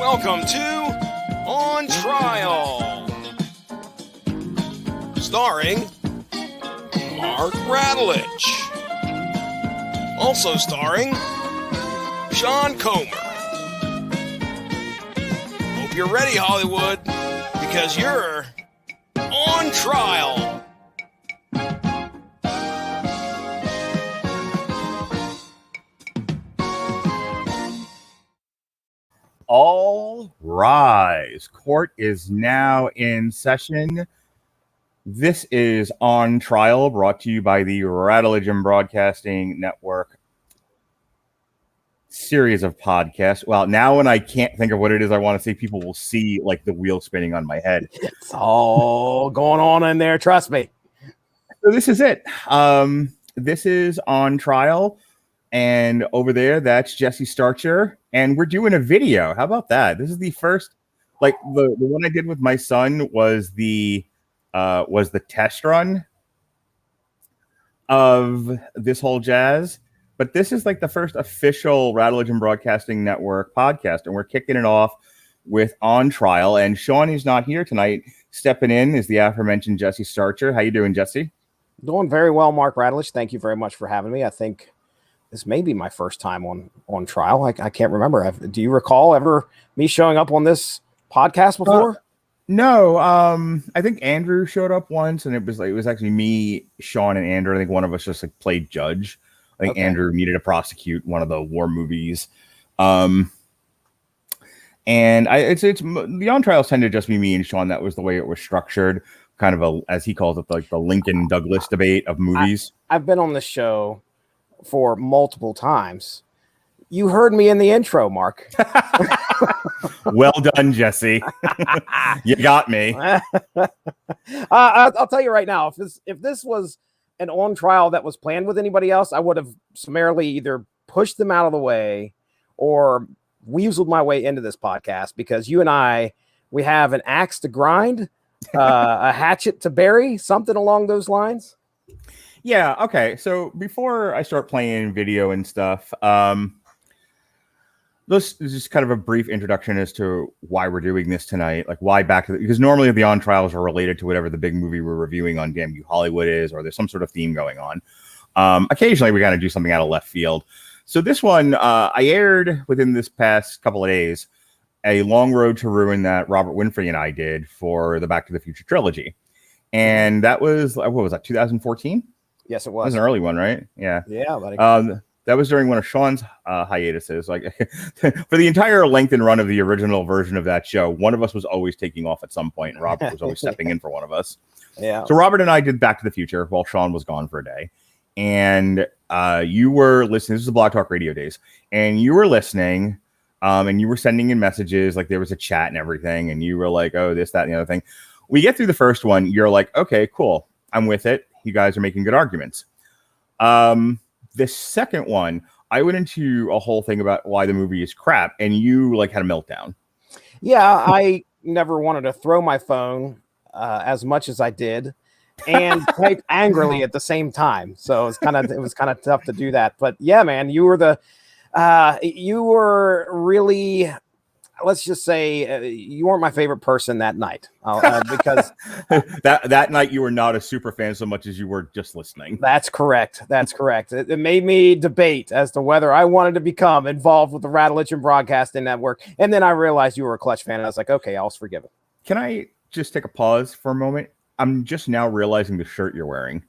Welcome to On Trial, starring Mark Radulich, also starring Sean Comer. Hope you're ready, Hollywood, because you're on trial. All rise. Court is now in session. This is On Trial, brought to you by the Radulich and Broadcasting Network series of podcasts. Well, now when I can't think of what it is I want to say, people will see like the wheel spinning on my head. It's all going on in there, trust me. So this is it. This is On Trial. And over there, that's Jesse Starcher. And we're doing a video. How about that? This is the first, like the one I did with my son was the test run of this whole jazz. But this is like the first official Radulich and Broadcasting Network podcast. And we're kicking it off with On Trial. And Sean, who's not here tonight, stepping in is the aforementioned Jesse Starcher. How you doing, Jesse? Doing very well, Mark Radulich. Thank you very much for having me. I think this may be my first time on trial. I can't remember. Do you recall ever me showing up on this podcast before? No. I think Andrew showed up once, and it was actually me, Sean, and Andrew. I think one of us just like played judge. I think Andrew needed to prosecute one of the war movies. And it's the on trials tend to just be me and Sean. That was the way it was structured. Kind of as he calls it, like the Lincoln Douglas debate of movies. I've been on this show for multiple times. You heard me in the intro, Mark. Well done, Jesse. You got me. I'll tell you right now, if this was an on trial that was planned with anybody else, I would have summarily either pushed them out of the way or weaseled my way into this podcast, because you and we have an axe to grind, a hatchet to bury, something along those lines. Yeah, okay. So before I start playing video and stuff, this is just kind of a brief introduction as to why we're doing this tonight. Like why because normally the on trials are related to whatever the big movie we're reviewing on Damn You Hollywood is, or there's some sort of theme going on. Occasionally we got to do something out of left field. So this one, I aired within this past couple of days, A Long Road to Ruin that Robert Winfrey and I did for the Back to the Future trilogy. And that was, what was that, 2014? Yes, it was. That was an early one, right? Yeah. Yeah, buddy. That was during one of Sean's hiatuses. Like for the entire length and run of the original version of that show, one of us was always taking off at some point, and Robert was always stepping in for one of us. Yeah. So Robert and I did Back to the Future while Sean was gone for a day. And you were listening. This is the Blog Talk Radio days. And you were listening, and you were sending in messages. Like there was a chat and everything. And you were like, oh, this, that, and the other thing. We get through the first one. You're like, okay, cool. I'm with it. You guys are making good arguments. The second one, I went into a whole thing about why the movie is crap, and you like had a meltdown. Yeah, I never wanted to throw my phone as much as I did, and type angrily at the same time. So it was kind of tough to do that. But yeah, man, you were really, let's just say, you weren't my favorite person that night, because that night you were not a super fan so much as you were just listening. That's correct. It made me debate as to whether I wanted to become involved with the Radulich and Broadcasting Network. And then I realized you were a Clutch fan, and I was like, okay, I was forgiven. Can I just take a pause for a moment? I'm just now realizing the shirt you're wearing.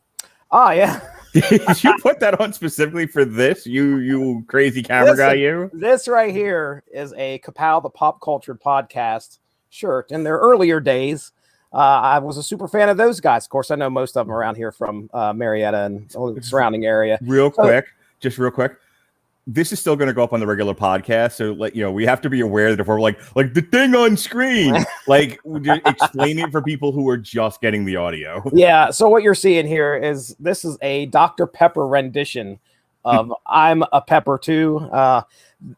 Oh, yeah. Did you put that on specifically for this? You crazy camera guy, you? This right here is a Kapow the Pop Culture Podcast shirt. In their earlier days, I was a super fan of those guys. Of course, I know most of them around here from Marietta and the surrounding area. Real quick. This is still going to go up on the regular podcast, so we have to be aware that if we're like the thing on screen, like explain it for people who are just getting the audio. Yeah. So what you're seeing here is this is a Dr. Pepper rendition of "I'm a Pepper Too."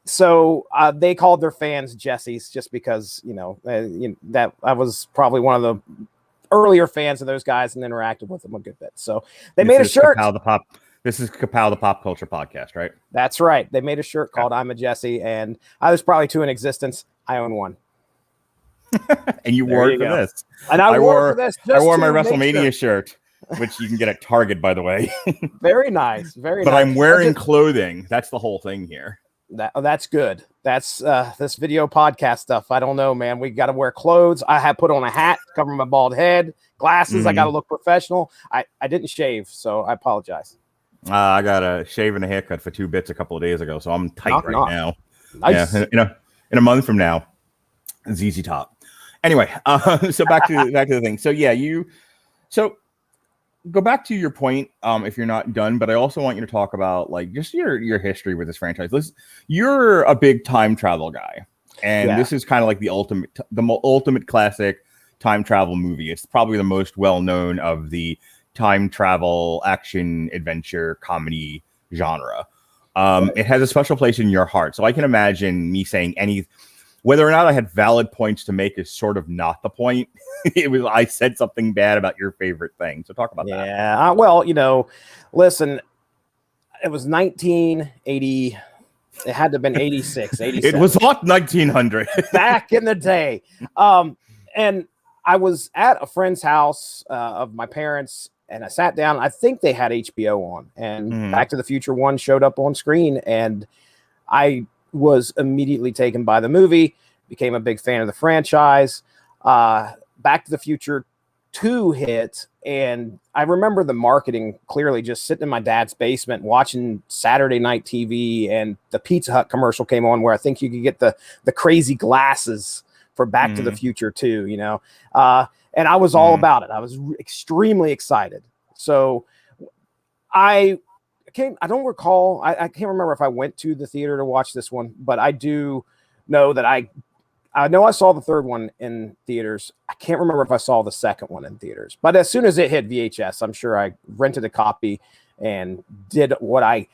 So they called their fans Jessies just because that I was probably one of the earlier fans of those guys and interacted with them a good bit. So they made a shirt. This is Kapow the Pop Culture Podcast, right? That's right. They made a shirt called "I'm a Jesse," and I was probably two in existence. I own one. And you There wore you it for go. this. And I wore it for this. I wore my to make WrestleMania sure. shirt, which you can get at Target, by the way. Very nice. Very But nice. I'm wearing clothing. That's the whole thing here. That's good. That's this video podcast stuff. I don't know, man. We got to wear clothes. I had put on a hat, cover my bald head, glasses. I got to look professional. I didn't shave, so I apologize. I got a shave and a haircut for 2 bits a couple of days ago, so I'm tight now. Nice. Yeah, in a month from now, ZZ Top. Anyway, so back to the thing. So yeah, so go back to your point if you're not done, but I also want you to talk about like just your history with this franchise. You're a big time travel guy, and this is kind of like the ultimate classic time travel movie. It's probably the most well known of the time travel action adventure comedy genre. It has a special place in your heart, so I can imagine me saying whether or not I had valid points to make is sort of not the point. It was I said something bad about your favorite thing. So talk about that. Yeah. Well, listen, it was 1980. It had to have been 86, 87. It was hot 1900. Back in the day. And I was at a friend's house of my parents, and I sat down. I think they had HBO on, and Back to the Future 1 showed up on screen, and I was immediately taken by the movie, became a big fan of the franchise. Back to the Future 2 hit, and I remember the marketing clearly, just sitting in my dad's basement watching Saturday night TV, and the Pizza Hut commercial came on where I think you could get the crazy glasses for Back to the Future 2, and I was all about it. I was extremely excited. So I don't recall. I can't remember if I went to the theater to watch this one, but I do know that I know I saw the third one in theaters. I can't remember if I saw the second one in theaters, but as soon as it hit VHS, I'm sure I rented a copy and did what I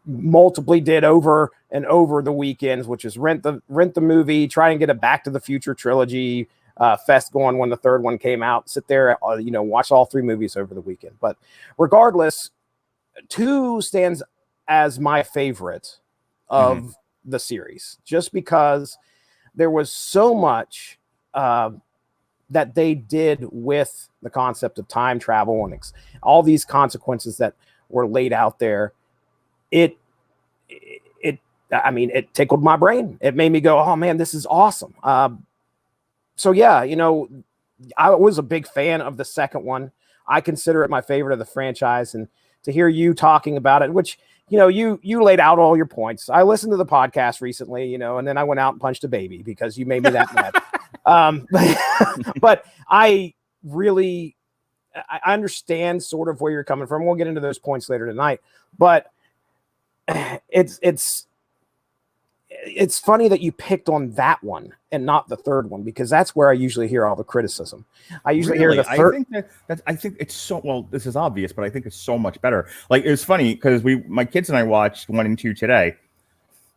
multiply did over and over the weekends, which is rent the movie, try and get a Back to the Future trilogy fest going when the third one came out, sit there, watch all 3 movies over the weekend. But regardless, 2 stands as my favorite of the series, just because there was so much that they did with the concept of time travel and all these consequences that were laid out there. It tickled my brain. It made me go, oh man, this is awesome. So yeah, I was a big fan of the second one. I consider it my favorite of the franchise, and to hear you talking about it, which, you laid out all your points. I listened to the podcast recently, and then I went out and punched a baby because you made me that mad. But I really, I understand sort of where you're coming from. We'll get into those points later tonight, but it's funny that you picked on that one and not the third one, because that's where I usually hear all the criticism. I usually hear the third. I think it's so, well, this is obvious, but I think it's so much better. Like, it's funny because my kids and I watched 1 and 2 today.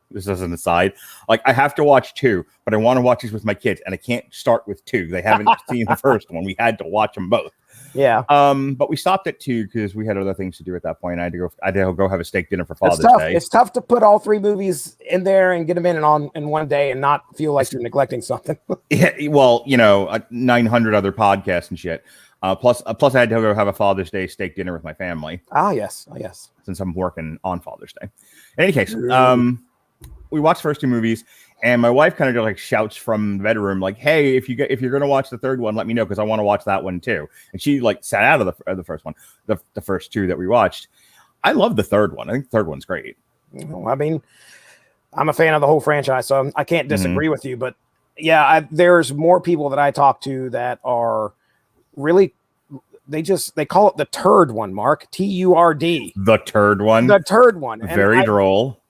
This is an aside. Like, I have to watch 2, but I want to watch this with my kids, and I can't start with 2. They haven't seen the first one. We had to watch them both. Yeah. But we stopped at 2 because we had other things to do at that point. I had to go have a steak dinner for Father's Day. It's tough to put all 3 movies in there and get them in one day and not feel like you're neglecting something. Yeah, well, 900 other podcasts and shit. Plus I had to go have a Father's Day steak dinner with my family. Oh yes. Since I'm working on Father's Day. In any case, we watched the first 2 movies, and my wife kind of just like shouts from the bedroom, like, "Hey, if you're gonna watch the third one, let me know because I want to watch that one too." And she like sat out of the first one, the first 2 that we watched. I love the third one. I think the third one's great. I mean, I'm a fan of the whole franchise, so I can't disagree with you. But yeah, there's more people that I talk to that are really, they call it the turd one, Mark. TURD. The turd one. The turd one. Very droll.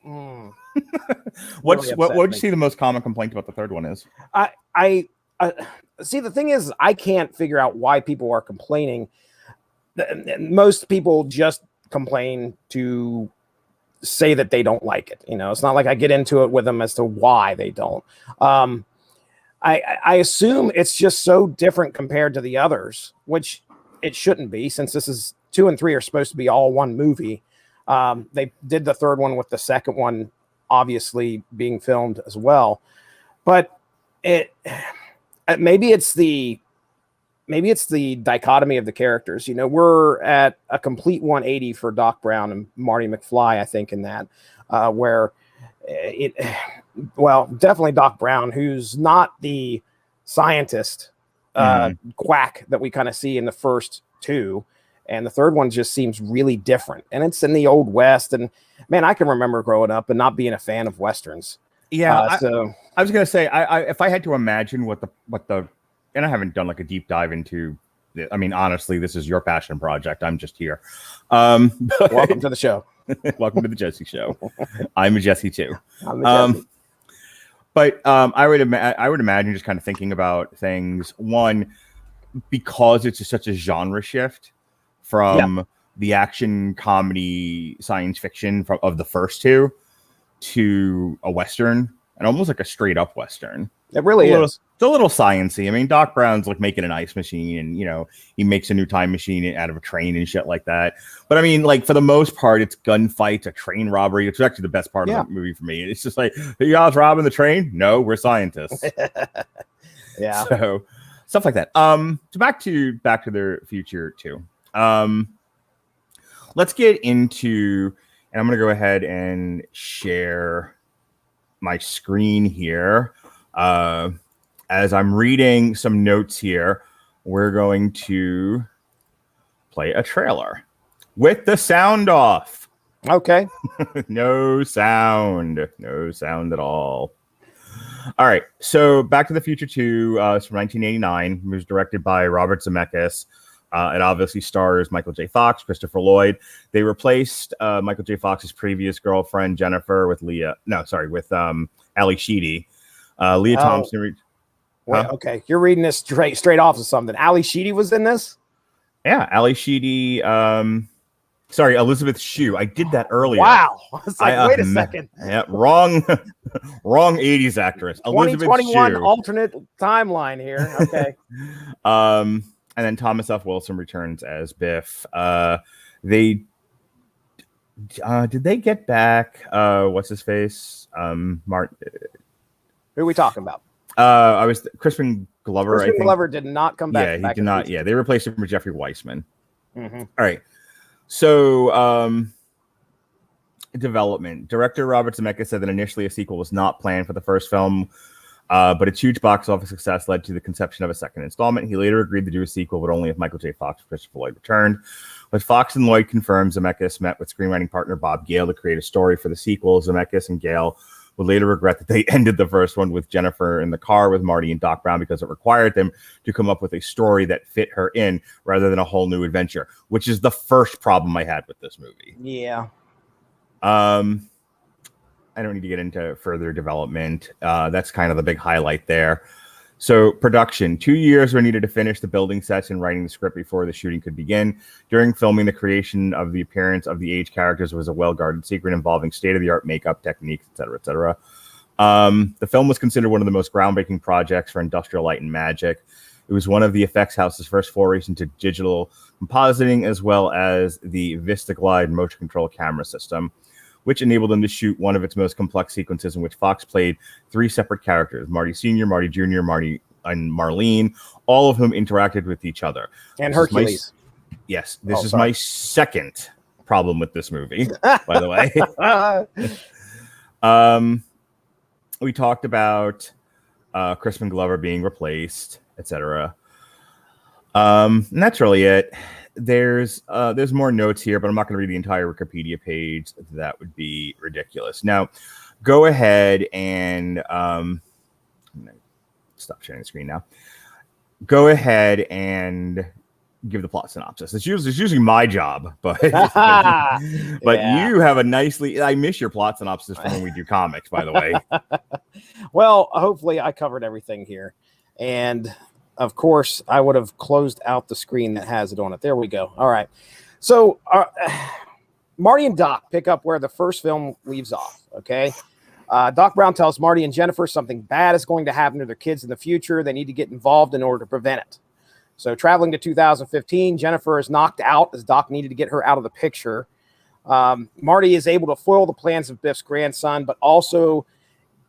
What Really would you see the most common complaint about the third one is? I see, the thing is, I can't figure out why people are complaining. Most people just complain to say that they don't like it. It's not like I get into it with them as to why they don't. I assume it's just so different compared to the others, which it shouldn't be, since this is 2 and 3 are supposed to be all one movie. They did the third one with the second one obviously being filmed as well, but maybe it's the dichotomy of the characters. We're at a complete 180 for Doc Brown and Marty McFly, I think, in that where definitely Doc Brown, who's not the scientist quack that we kind of see in the first two, and the third one just seems really different, and it's in the old West. And man, I can remember growing up and not being a fan of Westerns. So I was gonna say, I if I had to imagine what the and I haven't done like a deep dive into it. I mean, honestly, this is your passion project. I'm just here. Welcome to the show. Welcome to the Jesse Show. I'm a Jesse too. I'm a Jesse. But I would imagine just kind of thinking about things. One, because it's such a genre shift from the action comedy science fiction of the first two to a Western, and almost like a straight up Western. It really is. It's a little sciencey. I mean, Doc Brown's like making an ice machine, and he makes a new time machine out of a train and shit like that. But I mean, like for the most part, it's gunfights, a train robbery. It's actually the best part of the movie for me. It's just like, are you guys robbing the train? No, we're scientists. Yeah. So stuff like that. So back to the Future too. Let's get into, and I'm gonna go ahead and share my screen here. As I'm reading some notes here, we're going to play a trailer with the sound off. Okay. No sound at all. All right. So Back to the Future 2 is from 1989. It was directed by Robert Zemeckis. It obviously stars Michael J. Fox, Christopher Lloyd. They replaced Michael J. Fox's previous girlfriend, Jennifer, with Ali Sheedy. Leah Thompson. Okay, you're reading this straight off of something. Ali Sheedy was in this? Yeah, Ali Sheedy. Elizabeth Shue. I did that earlier. Wow. I was like, wait a second. Yeah, wrong 80s actress. Elizabeth 2021 Shue. Alternate timeline here. Okay. And then Thomas F. Wilson returns as Biff. Did they get back what's his face? Martin. Who are we talking about? Crispin Glover. Crispin Glover did not come back. Yeah, he did not. Yeah, they replaced him with Jeffrey Weissman. Mm-hmm. All right. So, development. Director Robert Zemeckis said that initially a sequel was not planned for the first film, but its huge box office success led to the conception of a second installment. He later agreed to do a sequel, but only if Michael J. Fox and Christopher Lloyd returned. But Fox and Lloyd confirmed Zemeckis met with screenwriting partner Bob Gale to create a story for the sequel. Zemeckis and Gale would later regret that they ended the first one with Jennifer in the car with Marty and Doc Brown because it required them to come up with a story that fit her in rather than a whole new adventure, which is the first problem I had with this movie. Yeah. I don't need to get into further development. That's kind of the big highlight there. So production, 2 years were needed to finish the building sets and writing the script before the shooting could begin. During filming, the creation of the appearance of the age characters was a well-guarded secret involving state-of-the-art makeup techniques, etc., etc. The film was considered one of the most groundbreaking projects for industrial light and magic. It was one of the effects house's first forays into digital compositing, as well as the VistaGlide motion control camera system, which enabled them to shoot one of its most complex sequences in which Fox played three separate characters, Marty Sr., Marty Jr., Marty and Marlene, all of whom interacted with each other. And Hercules. This is my second problem with this movie, by the way. We talked about Crispin Glover being replaced, etc. And that's really it. There's more notes here, but I'm not going to read the entire Wikipedia page. That would be ridiculous. Now, go ahead and I'm gonna stop sharing the screen now. Go ahead and give the plot synopsis. It's usually my job, but you have a nicely. I miss your plot synopsis from when we do comics, by the way. Well, hopefully I covered everything here, and of course, I would have closed out the screen that has it on it. There we go. All right. So Marty and Doc pick up where the first film leaves off. Okay. Doc Brown tells Marty and Jennifer something bad is going to happen to their kids in the future. They need to get involved in order to prevent it. So traveling to 2015, Jennifer is knocked out as Doc needed to get her out of the picture. Marty is able to foil the plans of Biff's grandson, but also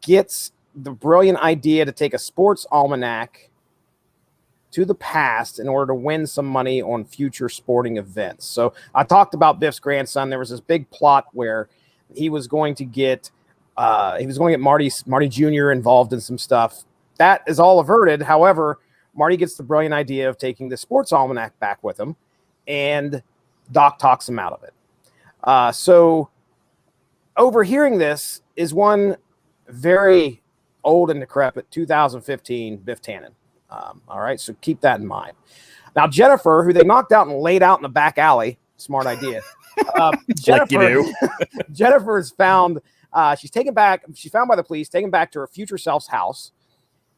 gets the brilliant idea to take a sports almanac to the past in order to win some money on future sporting events. So I talked about Biff's grandson. There was this big plot where he was going to get Marty Jr. involved in some stuff. That is all averted. However, Marty gets the brilliant idea of taking the sports almanac back with him, and Doc talks him out of it. So overhearing this is one very old and decrepit 2015 Biff Tannen. All right, so keep that in mind. Now, Jennifer, who they knocked out and laid out in the back alley, smart idea. Jennifer, Jennifer is found. She's taken back. She's found by the police, taken back to her future self's house,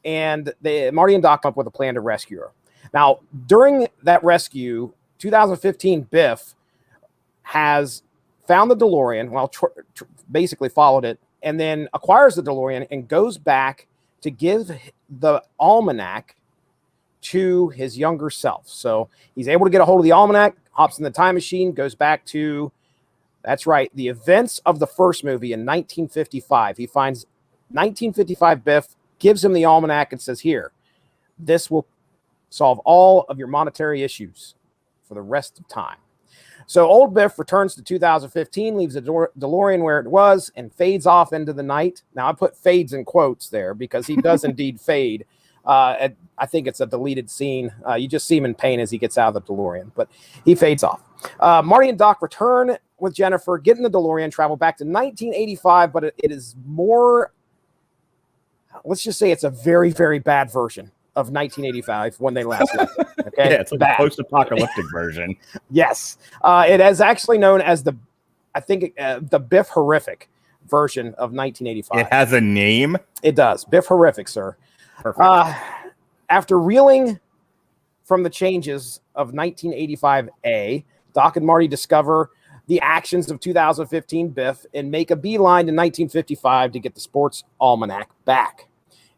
and Marty and Doc come up with a plan to rescue her. Now, during that rescue, 2015 Biff has found the DeLorean. Well, basically followed it, and then acquires the DeLorean and goes back to give the almanac to his younger self. So he's able to get a hold of the almanac, hops in the time machine, goes back to, that's right, the events of the first movie in 1955. He finds 1955 Biff, gives him the almanac and says, here, this will solve all of your monetary issues for the rest of time. So old Biff returns to 2015, leaves the DeLorean where it was, and fades off into the night. Now, I put fades in quotes there because he does indeed fade. I think it's a deleted scene. You just see him in pain as he gets out of the DeLorean, but he fades off. Marty and Doc return with Jennifer, get in the DeLorean, travel back to 1985, but it is more, let's just say it's a very, very bad version of 1985 when they last left. Okay, Yeah, it's like a post-apocalyptic version. Yes, it is actually known as the Biff Horrific version of 1985. It has a name. It does. Biff Horrific, sir. Perfect. After reeling from the changes of 1985A, Doc and Marty discover the actions of 2015 Biff and make a beeline to 1955 to get the sports almanac back.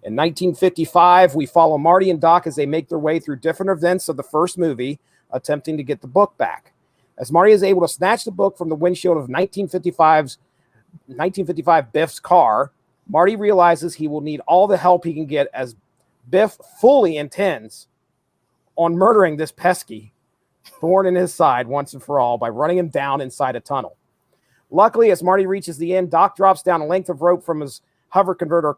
In 1955, we follow Marty and Doc as they make their way through different events of the first movie, attempting to get the book back. As Marty is able to snatch the book from the windshield of 1955 Biff's car, Marty realizes he will need all the help he can get as Biff fully intends on murdering this pesky thorn in his side once and for all by running him down inside a tunnel. Luckily, as Marty reaches the end, Doc drops down a length of rope from his hover converted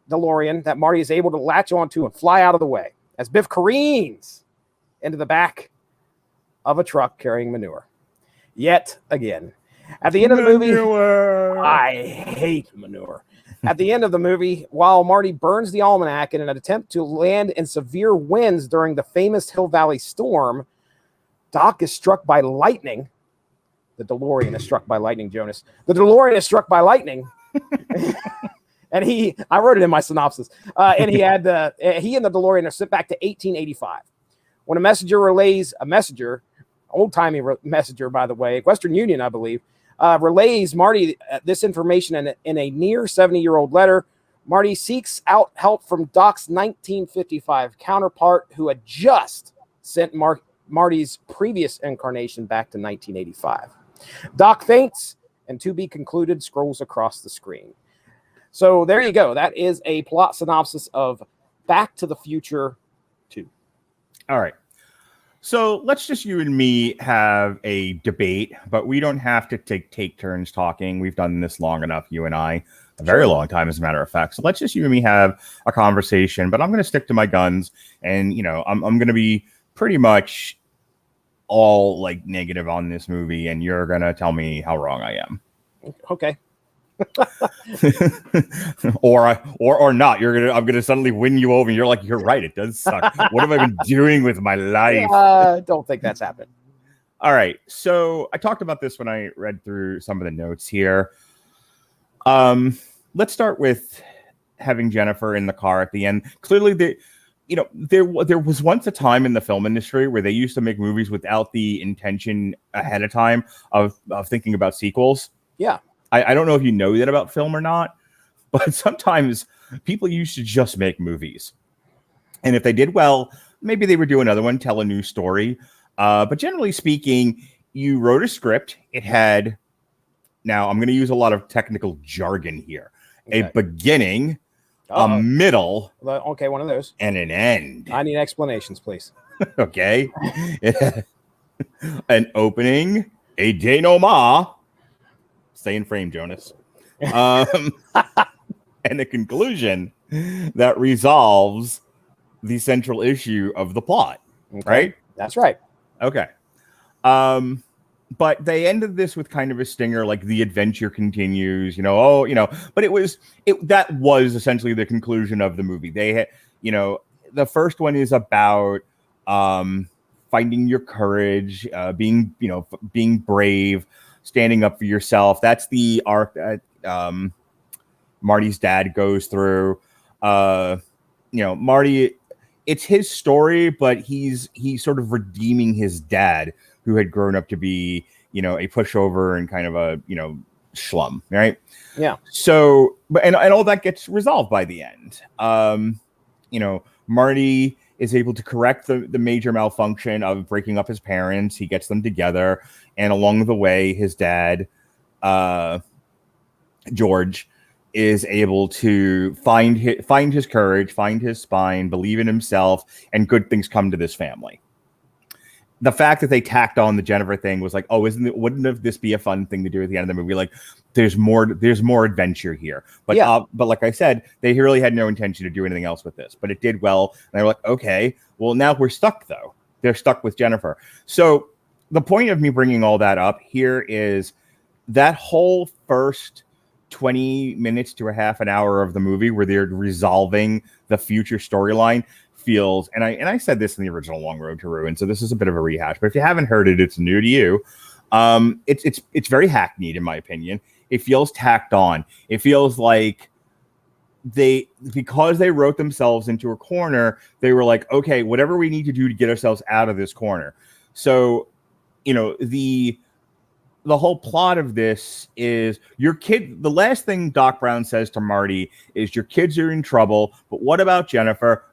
DeLorean that Marty is able to latch onto and fly out of the way as Biff careens into the back of a truck carrying manure. Yet again. At the end of the movie, I hate manure. At the end of the movie, while Marty burns the almanac in an attempt to land in severe winds during the famous Hill Valley storm, Doc is struck by lightning. The DeLorean is struck by lightning, Jonas. The DeLorean is struck by lightning. And I wrote it in my synopsis. And he and the DeLorean are sent back to 1885. When a messenger, old-timey messenger, by the way, Western Union, I believe, relays Marty this information in a near 70-year-old letter. Marty seeks out help from Doc's 1955 counterpart, who had just sent Marty's previous incarnation back to 1985. Doc faints, and to be concluded scrolls across the screen. So there you go. That is a plot synopsis of Back to the Future 2. All right. So let's just you and me have a debate, but we don't have to take turns talking. We've done this long enough, you and I, a very long time, as a matter of fact. So let's just you and me have a conversation, but I'm going to stick to my guns, and I'm going to be pretty much all like negative on this movie, and you're going to tell me how wrong I am. Okay. or not. I'm gonna suddenly win you over, and you're like, you're right, it does suck. What have I been doing with my life? Don't think that's happened. All right, so I talked about this when I read through some of the notes here. Let's start with having Jennifer in the car at the end. Clearly, there was once a time in the film industry where they used to make movies without the intention ahead of time of thinking about sequels. Yeah. I don't know if you know that about film or not, but sometimes people used to just make movies. And if they did well, maybe they would do another one, tell a new story. But generally speaking, you wrote a script. It had, now I'm going to use a lot of technical jargon here. a beginning, a Uh-oh. middle, Okay, one of those. and an end. I need explanations, please. Okay. An opening, a denouement. Stay in frame, Jonas. And a conclusion that resolves the central issue of the plot. Okay. Right? That's right. Okay. But they ended this with kind of a stinger, like the adventure continues, but that was essentially the conclusion of the movie. They had, the first one is about finding your courage, being brave, standing up for yourself. That's the arc that Marty's dad goes through. Marty, it's his story, but he's sort of redeeming his dad, who had grown up to be, a pushover and kind of a, schlum, right? Yeah. So, and all that gets resolved by the end. Marty is able to correct the major malfunction of breaking up his parents. He gets them together, and along the way, his dad, George, is able to find his courage, find his spine, believe in himself, and good things come to this family. The fact that they tacked on the Jennifer thing was like, oh, wouldn't this be a fun thing to do at the end of the movie? Like, there's more adventure here. But but like I said, they really had no intention to do anything else with this. But it did well, and they were like, okay, well, now we're stuck though. They're stuck with Jennifer. So the point of me bringing all that up here is that whole first 20 minutes to a half an hour of the movie where they're resolving the future storyline feels, and I said this in the original Long Road to Ruin, so this is a bit of a rehash, but if you haven't heard it, it's new to you. It's very hackneyed, in my opinion. It feels tacked on. It feels like because they wrote themselves into a corner, they were like, okay, whatever we need to do to get ourselves out of this corner. So, the whole plot of this is the last thing Doc Brown says to Marty is, your kids are in trouble, but what about Jennifer?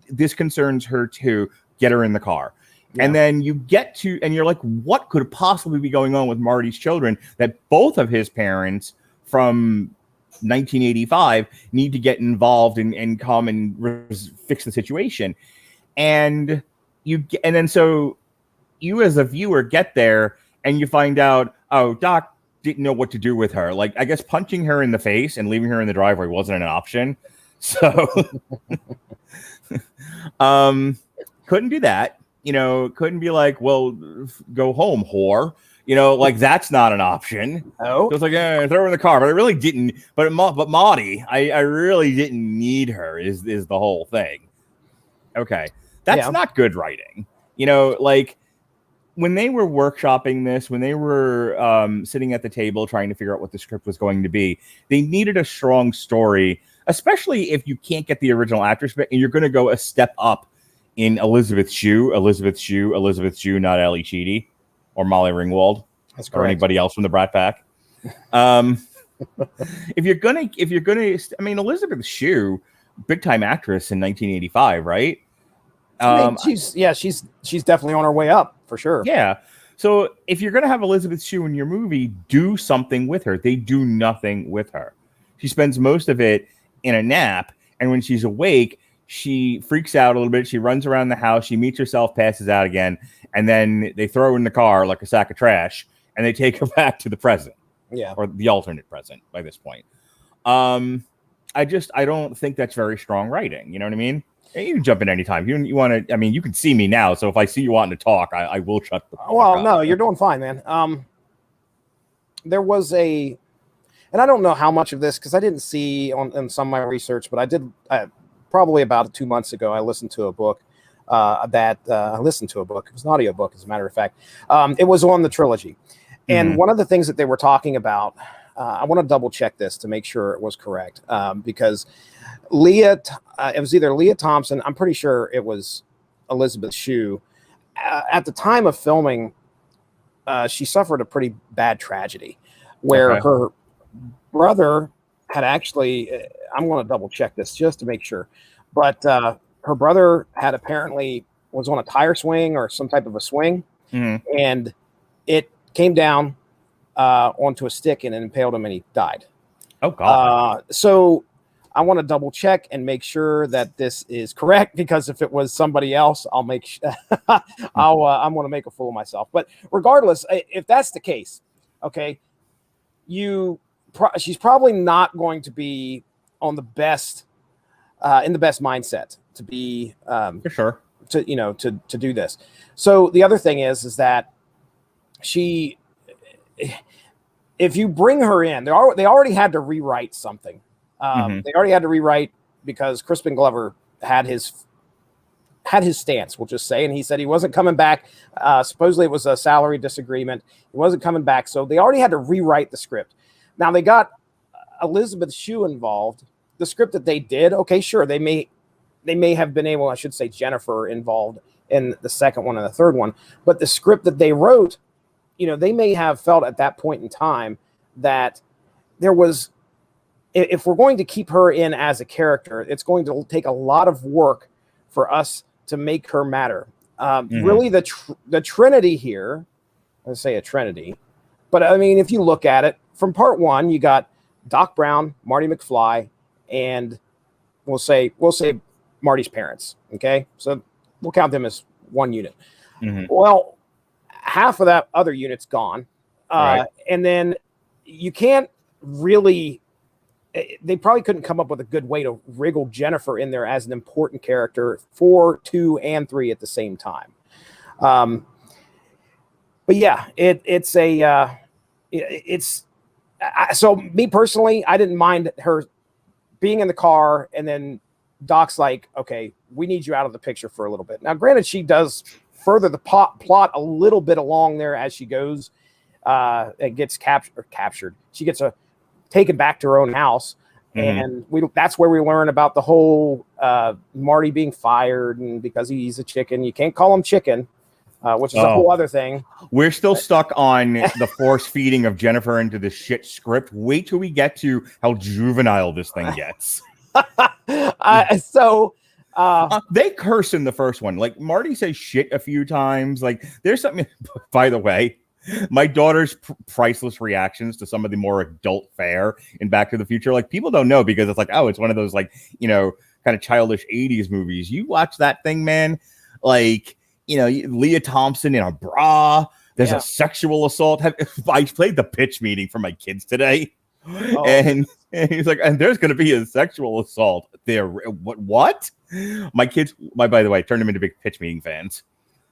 This concerns her too. Get her in the car. Yeah. And then you get to, and you're like, what could possibly be going on with Marty's children that both of his parents from 1985 need to get involved and come and fix the situation. And so you as a viewer get there and you find out, oh, Doc didn't know what to do with her. Like, I guess punching her in the face and leaving her in the driveway wasn't an option. So couldn't do that, couldn't be like, well, go home, whore, like that's not an option. Oh, so it's like, throw her in the car, but I really didn't. But Marty, I really didn't need her is the whole thing. Okay. That's not good writing. Like when they were workshopping this, when they were sitting at the table trying to figure out what the script was going to be, they needed a strong story, especially if you can't get the original actress, and you're going to go a step up in Elizabeth Shue, not Ellie Sheedy or Molly Ringwald. That's correct. Or anybody else from the Brat Pack. If you're gonna, I mean, Elizabeth Shue, big time actress in 1985, right? She's definitely on her way up for sure. Yeah. So if you're gonna have Elizabeth Shue in your movie, do something with her. They do nothing with her. She spends most of it in a nap, and when she's awake, she freaks out a little bit. She runs around the house. She meets herself, passes out again, and then they throw her in the car like a sack of trash, and they take her back to the present. Yeah, or the alternate present by this point. I don't think that's very strong writing. You know what I mean? You can jump in anytime. You want to? I mean, you can see me now. So if I see you wanting to talk, I will shut the. Well, no, you're doing fine, man. There was and I don't know how much of this because I didn't see in some of my research, but I did. Probably about 2 months ago, I listened to a book. It was an audio book, as a matter of fact. It was on the trilogy, and one of the things that they were talking about. I want to double check this to make sure it was correct, because it was either Leah Thompson. I'm pretty sure it was Elizabeth Shue. At the time of filming, she suffered a pretty bad tragedy where her brother had actually, I'm going to double check this just to make sure, but her brother had apparently was on a tire swing or some type of a swing, and it came down onto a stick and it impaled him and he died. Oh God. So I want to double check and make sure that this is correct, because if it was somebody else, I'll make I'm going to make a fool of myself. But regardless, if that's the case, okay, she's probably not going to be on the best in the best mindset to be For sure. to do this. So the other thing is that she, if you bring her in, they already had to rewrite something. They already had to rewrite because Crispin Glover had his stance, we'll just say, and he said he wasn't coming back. Supposedly it was a salary disagreement. He wasn't coming back, so they already had to rewrite the script. Now they got Elizabeth Shue involved. The script that they did, okay, sure, they may have been able, I should say, Jennifer involved in the second one and the third one, but the script that they wrote, they may have felt at that point in time that there was, if we're going to keep her in as a character, it's going to take a lot of work for us to make her matter. Really, the Trinity here, let's say a Trinity, but I mean, if you look at it from part one, you got Doc Brown, Marty McFly, and we'll say Marty's parents. Okay, so we'll count them as one unit. Well, half of that other unit's gone, Right. and then you can't really. They probably couldn't come up with a good way to wriggle Jennifer in there as an important character 4, 2, and 3 at the same time. But yeah, so me personally, I didn't mind her being in the car, and then Doc's like, okay, we need you out of the picture for a little bit. Now, granted, she does further the plot a little bit along there as she goes. It gets captured. She gets taken back to her own house, and that's where we learn about the whole Marty being fired, and because he's a chicken, you can't call him chicken, which is a whole other thing. We're still stuck on the force feeding of Jennifer into the shit script. Wait till we get to how juvenile this thing gets. They curse in the first one. Like, Marty says shit a few times. Like, there's something, by the way, my daughter's priceless reactions to some of the more adult fare in Back to the Future. Like, people don't know because it's like, oh, it's one of those, like, kind of childish 80s movies. You watch that thing, man, like, Leah Thompson in a bra. There's a sexual assault. I played the pitch meeting for my kids today. And he's like, and there's going to be a sexual assault there. What? My kids, by the way, turned them into big pitch meeting fans.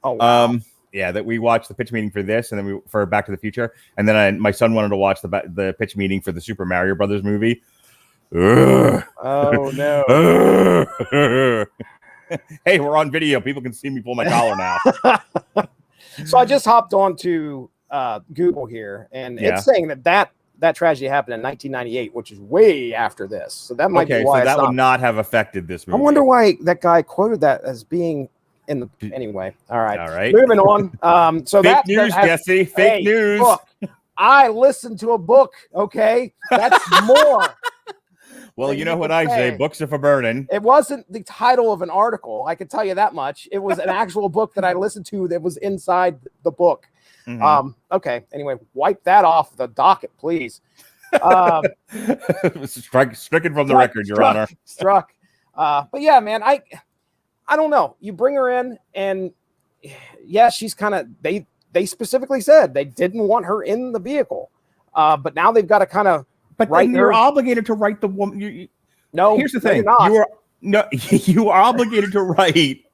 Oh, wow. Yeah, that we watched the pitch meeting for this, and then for Back to the Future, and then my son wanted to watch the pitch meeting for the Super Mario Brothers movie. Oh no! Hey, we're on video. People can see me pull my collar now. So I just hopped onto Google here, and it's saying that tragedy happened in 1998, which is way after this. So that might be why. So that would not have affected this movie. I wonder why that guy quoted that as being in the anyway. All right. Moving on. So fake news, Jesse. Fake news. Look, I listened to a book. Okay, that's more. Well, you know what I say. Books are for burning. It wasn't the title of an article. I can tell you that much. It was an actual book that I listened to that was inside the book. Okay. Anyway, wipe that off the docket, please. Stricken from the record, Your Honor. Struck. But yeah, man, I don't know. You bring her in, and yeah, she's kind of. They specifically said they didn't want her in the vehicle, but now they've got to kind of. But then you're obligated to write the woman. No, here's the thing. You are obligated to write.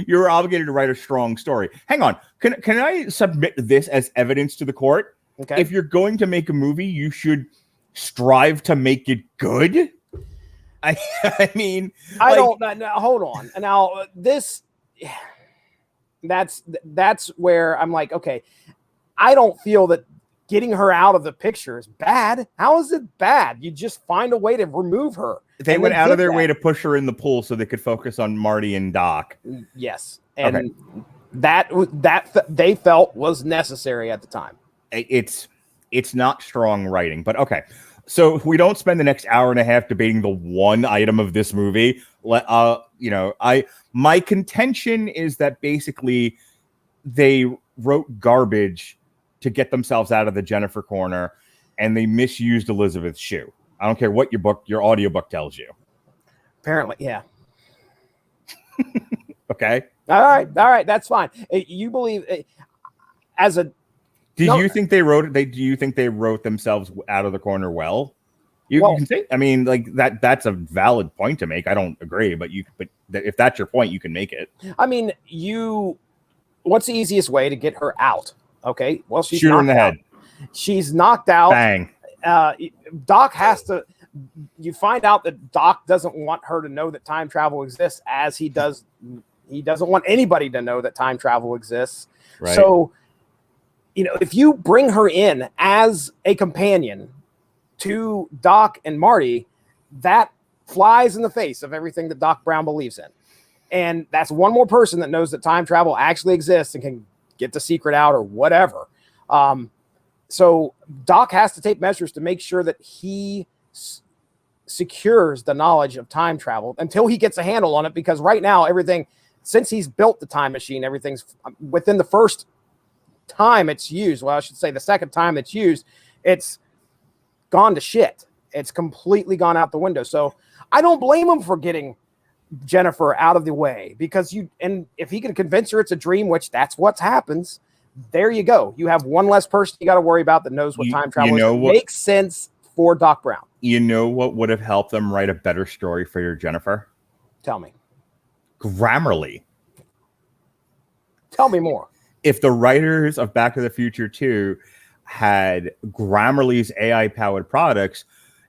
You're obligated to write a strong story. Hang on. Can I submit this as evidence to the court? Okay. If you're going to make a movie, you should strive to make it good. I mean, I don't. No, hold on. Now this. That's where I'm like, okay, I don't feel that getting her out of the picture is bad. How is it bad? You just find a way to remove her. They went out of their way to push her in the pool so they could focus on Marty and Doc. Yes. And that they felt was necessary at the time. It's not strong writing, but okay. So we don't spend the next hour and a half debating the one item of this movie. My contention is that basically they wrote garbage to get themselves out of the Jennifer corner, and they misused Elizabeth Shue. I don't care what your audiobook tells you. Apparently, yeah. Okay. All right, that's fine. You believe as a Do you think they wrote themselves out of the corner well? You can say, I mean, like that's a valid point to make. I don't agree, but if that's your point, you can make it. I mean, what's the easiest way to get her out? Okay. Well, she's shoot her in the head. She's knocked out. Bang. Doc has to. You find out that Doc doesn't want her to know that time travel exists, as he does. He doesn't want anybody to know that time travel exists. Right. So, if you bring her in as a companion to Doc and Marty, that flies in the face of everything that Doc Brown believes in. And that's one more person that knows that time travel actually exists and can get the secret out or whatever. So Doc has to take measures to make sure that he secures the knowledge of time travel until he gets a handle on it. Because right now, everything, since he's built the time machine, everything's within the first time it's used. Well, I should say the second time it's used, it's gone to shit. It's completely gone out the window. So I don't blame him for getting Jennifer out of the way, because if he can convince her it's a dream, which that's what happens, there you go. You have one less person you got to worry about that knows what time travel is. It makes sense for Doc Brown. You know what would have helped them write a better story for your Jennifer? Tell me. Grammarly. Tell me more. If the writers of Back to the Future 2 had Grammarly's AI-powered products,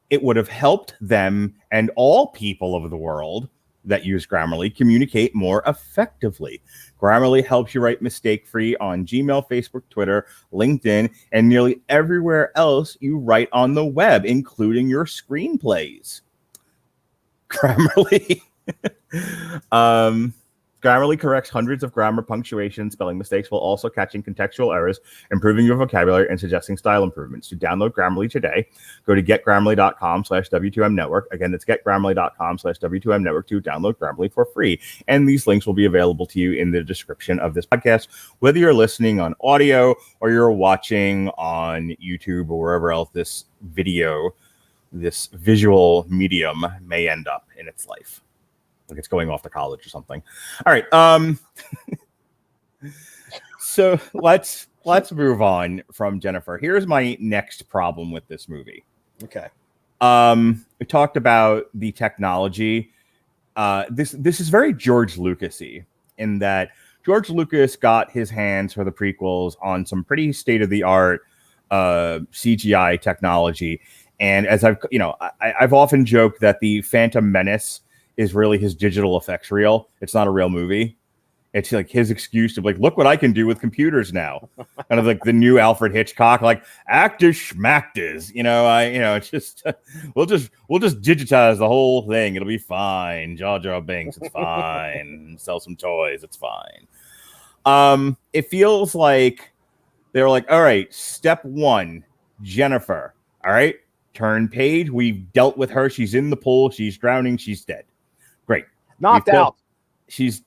it would have helped them and all people of the world that use Grammarly communicate more effectively. Grammarly helps you write mistake-free on Gmail, Facebook, Twitter, LinkedIn, and nearly everywhere else you write on the web, including your screenplays. Grammarly. Grammarly corrects hundreds of grammar, punctuation, spelling mistakes while also catching contextual errors, improving your vocabulary, and suggesting style improvements. To download Grammarly today, go to getgrammarly.com/W2Mnetwork. Again, that's getgrammarly.com/W2Mnetwork to download Grammarly for free. And these links will be available to you in the description of this podcast, whether you're listening on audio or you're watching on YouTube or wherever else this visual medium may end up in its life. Like it's going off to college or something. All right. So let's move on from Jennifer. Here's my next problem with this movie. Okay. We talked about the technology. This is very George Lucas-y in that George Lucas got his hands for the prequels on some pretty state-of-the-art CGI technology. And as I've often joked that the Phantom Menace is really his digital effects reel. It's not a real movie. It's like his excuse to look what I can do with computers now. Kind of like the new Alfred Hitchcock, like actors schmactors. It's just we'll just digitize the whole thing. It'll be fine. Jar Jar Binks, it's fine. Sell some toys, it's fine. It feels like they were like, all right, step one, Jennifer. All right, turn page. We've dealt with her. She's in the pool. She's drowning. She's dead. Great. Knocked out. She's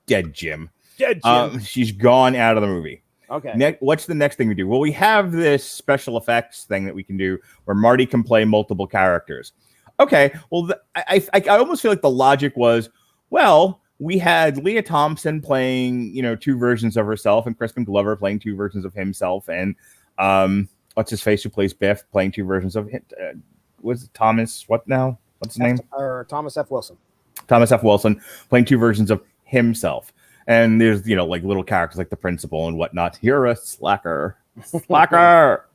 dead, Jim. Dead, Jim. She's gone out of the movie. Okay. What's the next thing we do? Well, we have this special effects thing that we can do where Marty can play multiple characters. Okay. Well, I almost feel like the logic was, well, we had Leah Thompson playing, two versions of herself, and Crispin Glover playing two versions of himself, and what's his face who plays Biff playing two versions of was it Thomas? What now? What's his name? Or Thomas F. Wilson. Thomas F. Wilson playing two versions of himself. And there's, like little characters like the principal and whatnot. You're a slacker. Slacker.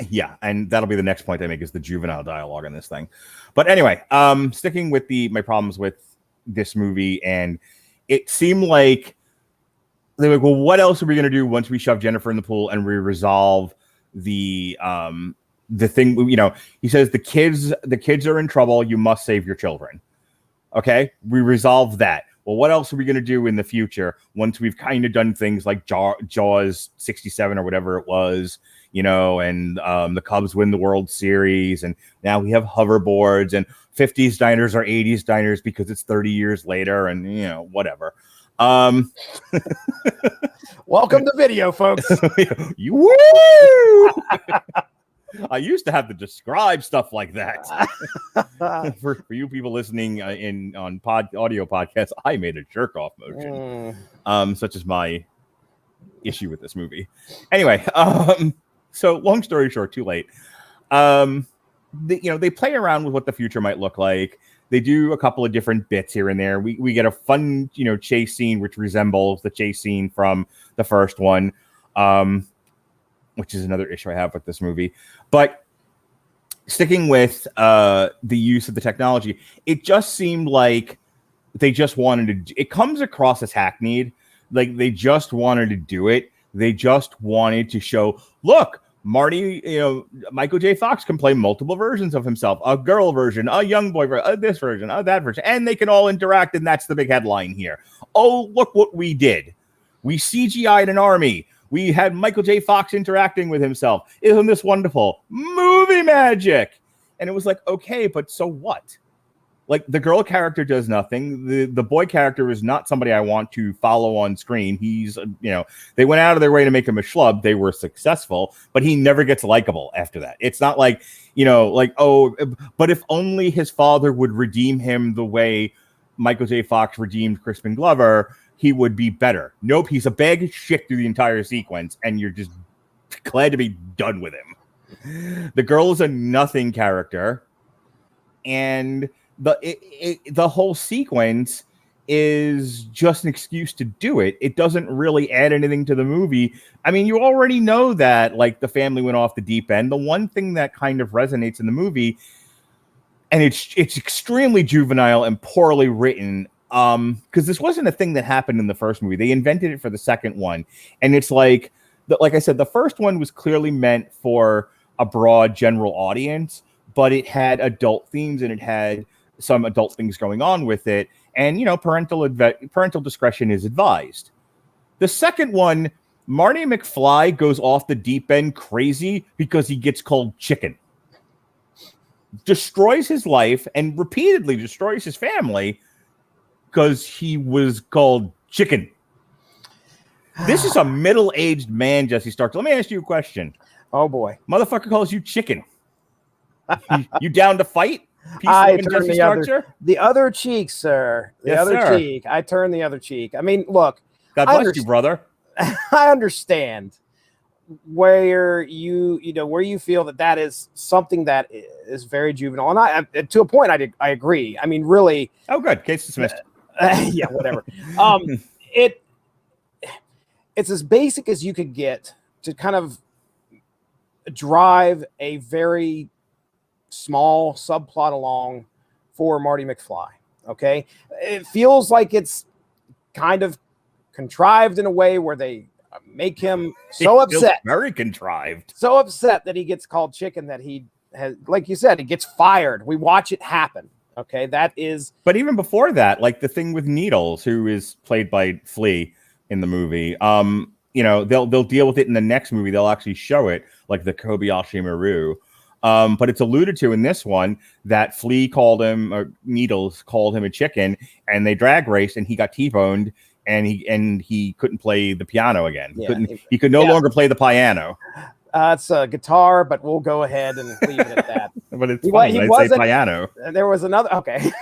Yeah, and that'll be the next point I make is the juvenile dialogue in this thing. But anyway, sticking with my problems with this movie, and it seemed like they're like, well, what else are we going to do once we shove Jennifer in the pool and we resolve the thing? He says the kids are in trouble. You must save your children. Okay, we resolve that. Well, what else are we going to do in the future once we've kind of done things like Jaws 67 or whatever it was, and the Cubs win the World Series, and now we have hoverboards, and 50s diners are 80s diners because it's 30 years later, and whatever. Welcome to video, folks. You woo! I used to have to describe stuff like that. For you people listening on audio podcasts, I made a jerk off motion. Such as my issue with this movie. Anyway, so long story short, too late. They play around with what the future might look like. They do a couple of different bits here and there. We get a fun, chase scene which resembles the chase scene from the first one, which is another issue I have with this movie. But sticking with the use of the technology, it just seemed like they just wanted to. It comes across as hackneyed, like they just wanted to do it. They just wanted to show, look, Marty, Michael J. Fox can play multiple versions of himself, a girl version, a young boy version, this version, that version, and they can all interact, and that's the big headline here. Oh, look what we did. We CGI'd an army. We had Michael J. Fox interacting with himself. Isn't this wonderful? Movie magic. And it was like, okay, but so what? Like, the girl character does nothing. The boy character is not somebody I want to follow on screen. He's, they went out of their way to make him a schlub. They were successful, but he never gets likable after that. It's not like, but if only his father would redeem him the way Michael J. Fox redeemed Crispin Glover, he would be better. Nope, he's a bag of shit through the entire sequence, and you're just glad to be done with him. The girl is a nothing character, and the whole sequence is just an excuse to do it. It doesn't really add anything to the movie. I mean, you already know that, like, the family went off the deep end. The one thing that kind of resonates in the movie, and it's extremely juvenile and poorly written, because this wasn't a thing that happened in the first movie. They invented it for the second one, and it's like I said, the first one was clearly meant for a broad general audience, but it had adult themes and it had some adult things going on with it, and parental discretion is advised. The second one, Marty McFly goes off the deep end crazy because he gets called chicken, destroys his life, and repeatedly destroys his family because he was called chicken. This is a middle-aged man, Jesse Starcher. Let me ask you a question. Oh boy, motherfucker calls you chicken. You down to fight? I turn the other cheek, sir. The other cheek. I turn the other cheek. I mean, look. God bless you, brother. I understand where you feel that is something that is very juvenile, and I to a point I agree. I mean, really. Oh, good. Case dismissed. Yeah, whatever. It's as basic as you could get to kind of drive a very small subplot along for Marty McFly. Okay, it feels like it's kind of contrived in a way where they make him so upset, very contrived, so upset that he gets called chicken that he has, like you said, he gets fired. We watch it happen. Okay, that is. But even before that, like the thing with Needles, who is played by Flea in the movie, they'll deal with it in the next movie. They'll actually show it, like the Kobayashi Maru. But it's alluded to in this one that Flea called him, or Needles called him a chicken, and they drag raced, and he got T-boned, and he couldn't play the piano again. Yeah, he could no longer play the piano. It's a guitar, but we'll go ahead and leave it at that. But it's funny, I'd say piano. There was another. Okay.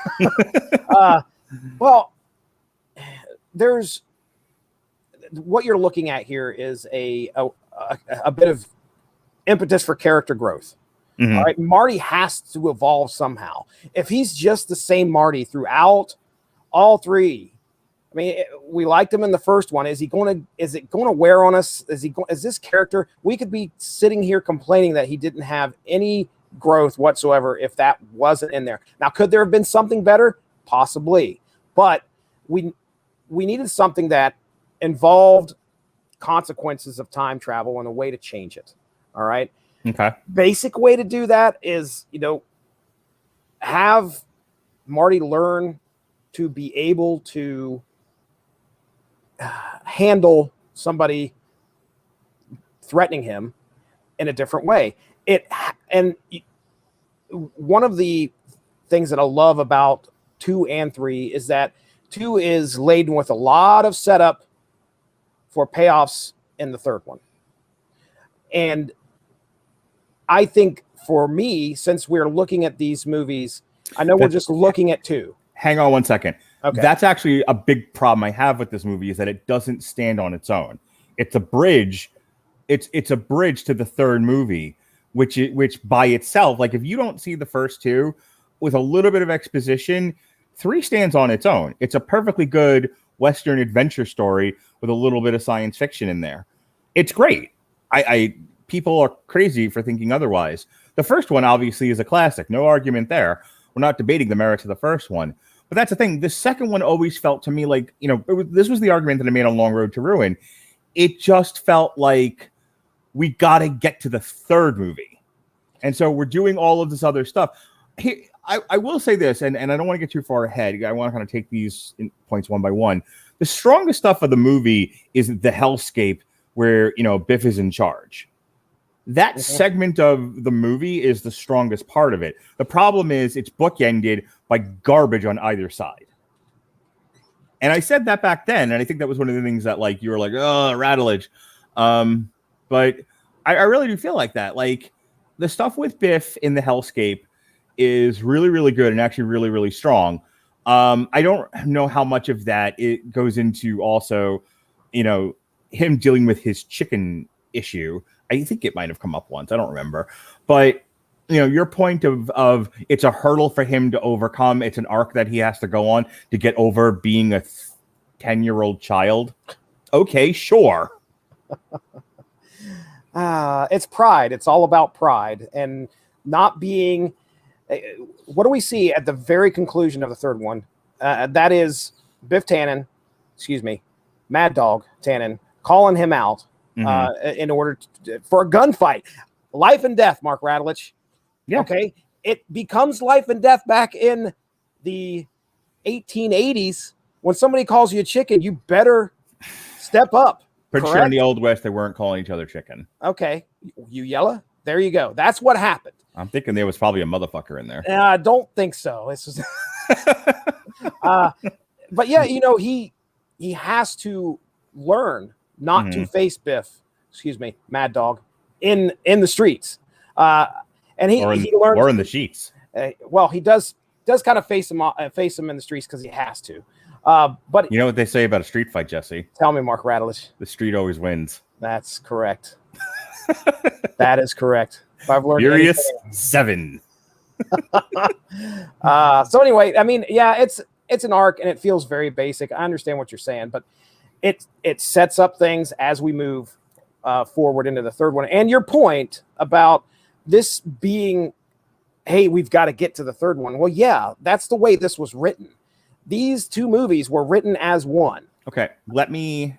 Well, there's what you're looking at here is a bit of impetus for character growth. Mm-hmm. All right, Marty has to evolve somehow. If he's just the same Marty throughout all three, I mean, we liked him in the first one. Is it going to wear on us? Is this character? We could be sitting here complaining that he didn't have any growth whatsoever if that wasn't in there. Now, could there have been something better? Possibly, but we needed something that involved consequences of time travel and a way to change it. All right. Okay. Basic way to do that is, have Marty learn to be able to handle somebody threatening him in a different way. And one of the things that I love about 2 and 3 is that 2 is laden with a lot of setup for payoffs in the third one. And I think for me, since we're looking at these movies, I know we're just looking at 2. Hang on one second. Okay. That's actually a big problem I have with this movie, is that it doesn't stand on its own. It's a bridge. It's a bridge to the third movie, which by itself, like if you don't see the first 2 with a little bit of exposition, 3 stands on its own. It's a perfectly good Western adventure story with a little bit of science fiction in there. It's great. People are crazy for thinking otherwise. The first one obviously is a classic. No argument there. We're not debating the merits of the first one. But that's the thing. The second one always felt to me like, this was the argument that I made on Long Road to Ruin. It just felt like we got to get to the third movie. And so we're doing all of this other stuff. I will say this, and I don't want to get too far ahead. I want to kind of take these points one by one. The strongest stuff of the movie is the hellscape where, Biff is in charge. That segment of the movie is the strongest part of it. The problem is it's bookended by garbage on either side. And I said that back then, and I think that was one of the things that you were like, oh, Radulich. But I really do feel like that. Like the stuff with Biff in the hellscape is really, really good and actually really, really strong. I don't know how much of that it goes into also, him dealing with his chicken issue. I think it might have come up once. I don't remember. But, your point of it's a hurdle for him to overcome. It's an arc that he has to go on to get over being a 10-year-old child. Okay, sure. It's pride. It's all about pride and not being... What do we see at the very conclusion of the third one? That is Biff Tannen, Mad Dog Tannen, calling him out in order for a gunfight. Life and death, Mark Radulich. Yeah. Okay. It becomes life and death back in the 1880s. When somebody calls you a chicken, you better step up. Pretty sure in the Old West, they weren't calling each other chicken. Okay. You yella? There you go. That's what happened. I'm thinking there was probably a motherfucker in there. I don't think so. This is but yeah, he has to learn not to face Biff, Mad Dog, in the streets. And he learns, or in the sheets. Well, he does kind of face him in the streets because he has to. But you know what they say about a street fight, Jesse? Tell me, Mark Radulich. The street always wins. That's correct. That is correct. If I've learned Furious anything. 7. So anyway, I mean, yeah, it's an arc and it feels very basic. I understand what you're saying, but it sets up things as we move forward into the third one. And your point about this being, hey, we've got to get to the third one. Well, yeah, that's the way this was written. These 2 movies were written as one. Okay, let me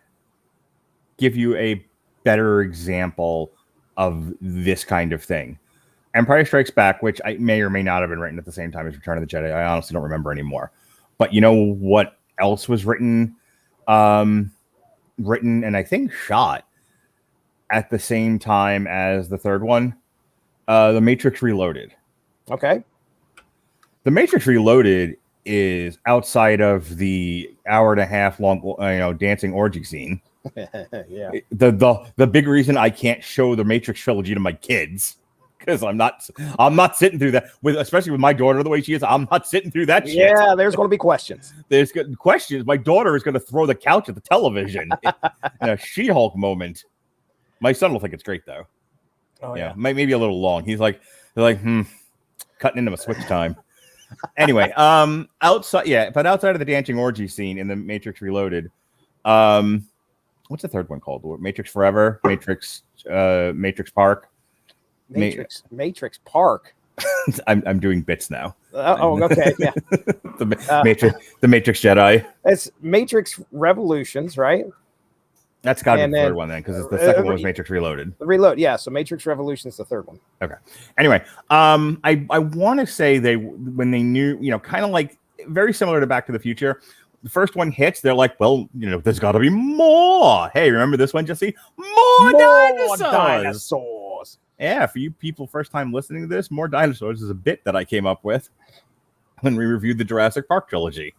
give you a better example of this kind of thing. Empire Strikes Back, which I may or may not have been written at the same time as Return of the Jedi. I honestly don't remember anymore. But you know what else was written and I think shot at the same time as the third one? The Matrix Reloaded. Okay. The Matrix Reloaded is outside of the hour-and-a-half long, dancing orgy scene. Yeah. The big reason I can't show the Matrix trilogy to my kids, because I'm not sitting through that especially with my daughter the way she is. I'm not sitting through that shit. Yeah, there's going to be questions. There's questions. My daughter is going to throw the couch at the television in a She-Hulk moment. My son will think it's great though. Oh yeah. Maybe a little long. They're like, cutting into my switch time. Anyway, outside of the dancing orgy scene in the Matrix Reloaded, what's the third one called? Matrix Forever, Matrix Park, Matrix Park. I'm doing bits now. Okay, yeah. the Matrix Jedi. It's Matrix Revolutions, right? That's got to be the third one then, because the second one was Matrix Reloaded. Reload, yeah. So Matrix Revolutions is the third one. Okay. Anyway, I want to say when they knew, kind of like very similar to Back to the Future. The first one hits, they're like, well, there's got to be more. Hey, remember this one, Jesse? More dinosaurs. Yeah, for you people first time listening to this, More Dinosaurs is a bit that I came up with when we reviewed the Jurassic Park trilogy.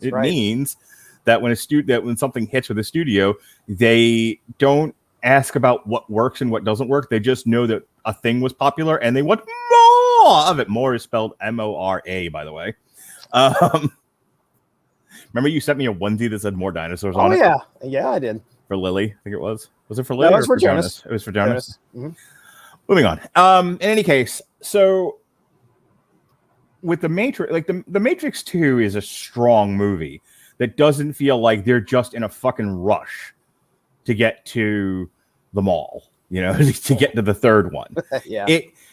It means that when when something hits with a studio, they don't ask about what works and what doesn't work. They just know that a thing was popular and they want more of it. More is spelled M-O-R-A, by the way. Remember you sent me a onesie that said more dinosaurs on it? Oh, yeah, I did. For Lily, I think it was. Was it for Lily? No, it was for Jonas. It was for Jonas. Mm-hmm. Moving on. In any case, so with the Matrix, like the Matrix 2 is a strong movie that doesn't feel like they're just in a fucking rush to get to the mall, to get to the third one. Yeah.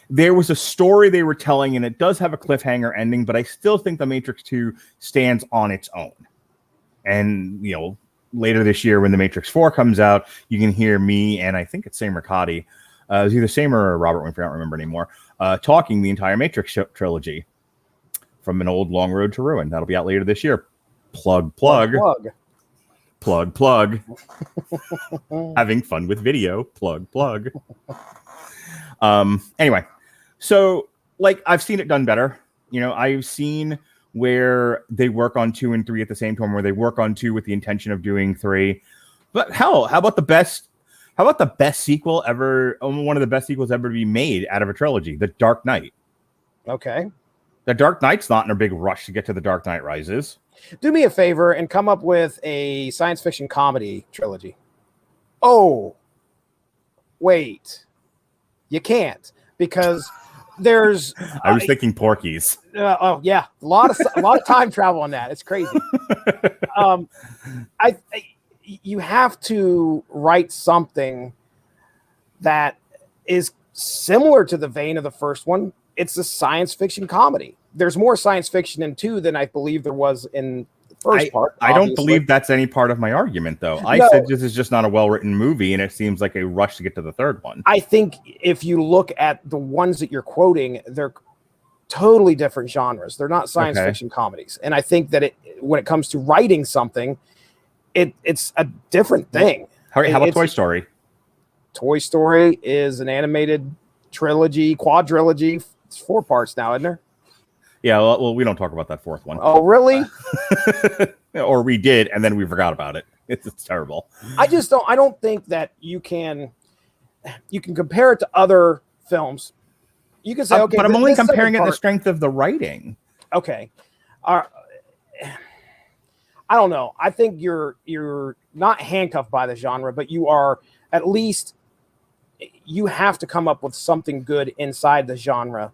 There was a story they were telling, and it does have a cliffhanger ending, but I still think the Matrix 2 stands on its own. And, later this year when the Matrix 4 comes out, you can hear me, and I think it's Sam Riccati, it was either Sam or Robert Winfrey, I don't remember anymore, talking the entire Matrix trilogy from an old long road to ruin. That'll be out later this year. Plug. Having fun with video. Plug. Anyway, so I've seen it done better. I've seen where they work on 2 and 3 at the same time, where they work on 2 with the intention of doing 3. But hell, how about the best sequel ever? One of the best sequels ever to be made out of a trilogy, The Dark Knight. Okay. The Dark Knight's not in a big rush to get to The Dark Knight Rises. Do me a favor and come up with a science fiction comedy trilogy. Oh, wait. You can't, because there's... I was thinking Porky's. Oh, yeah. A lot of time travel on that. It's crazy. You have to write something that is similar to the vein of the first one. It's a science fiction comedy. There's more science fiction in 2 than I believe there was in the first part. I don't believe that's any part of my argument, though. I said this is just not a well-written movie, and it seems like a rush to get to the third one. I think if you look at the ones that you're quoting, they're totally different genres. They're not science fiction comedies. And I think that when it comes to writing something, it's a different thing. How about Toy Story? Toy Story is an animated trilogy, quadrilogy. It's 4 parts now, isn't there? Yeah, well, we don't talk about that 4th one. Oh, really? Or we did, and then we forgot about it. It's terrible. I don't think that you can compare it to other films. You can say, okay, but I'm only comparing it to the strength of the writing. Okay. I don't know. I think you're not handcuffed by the genre, but you are at least, you have to come up with something good inside the genre.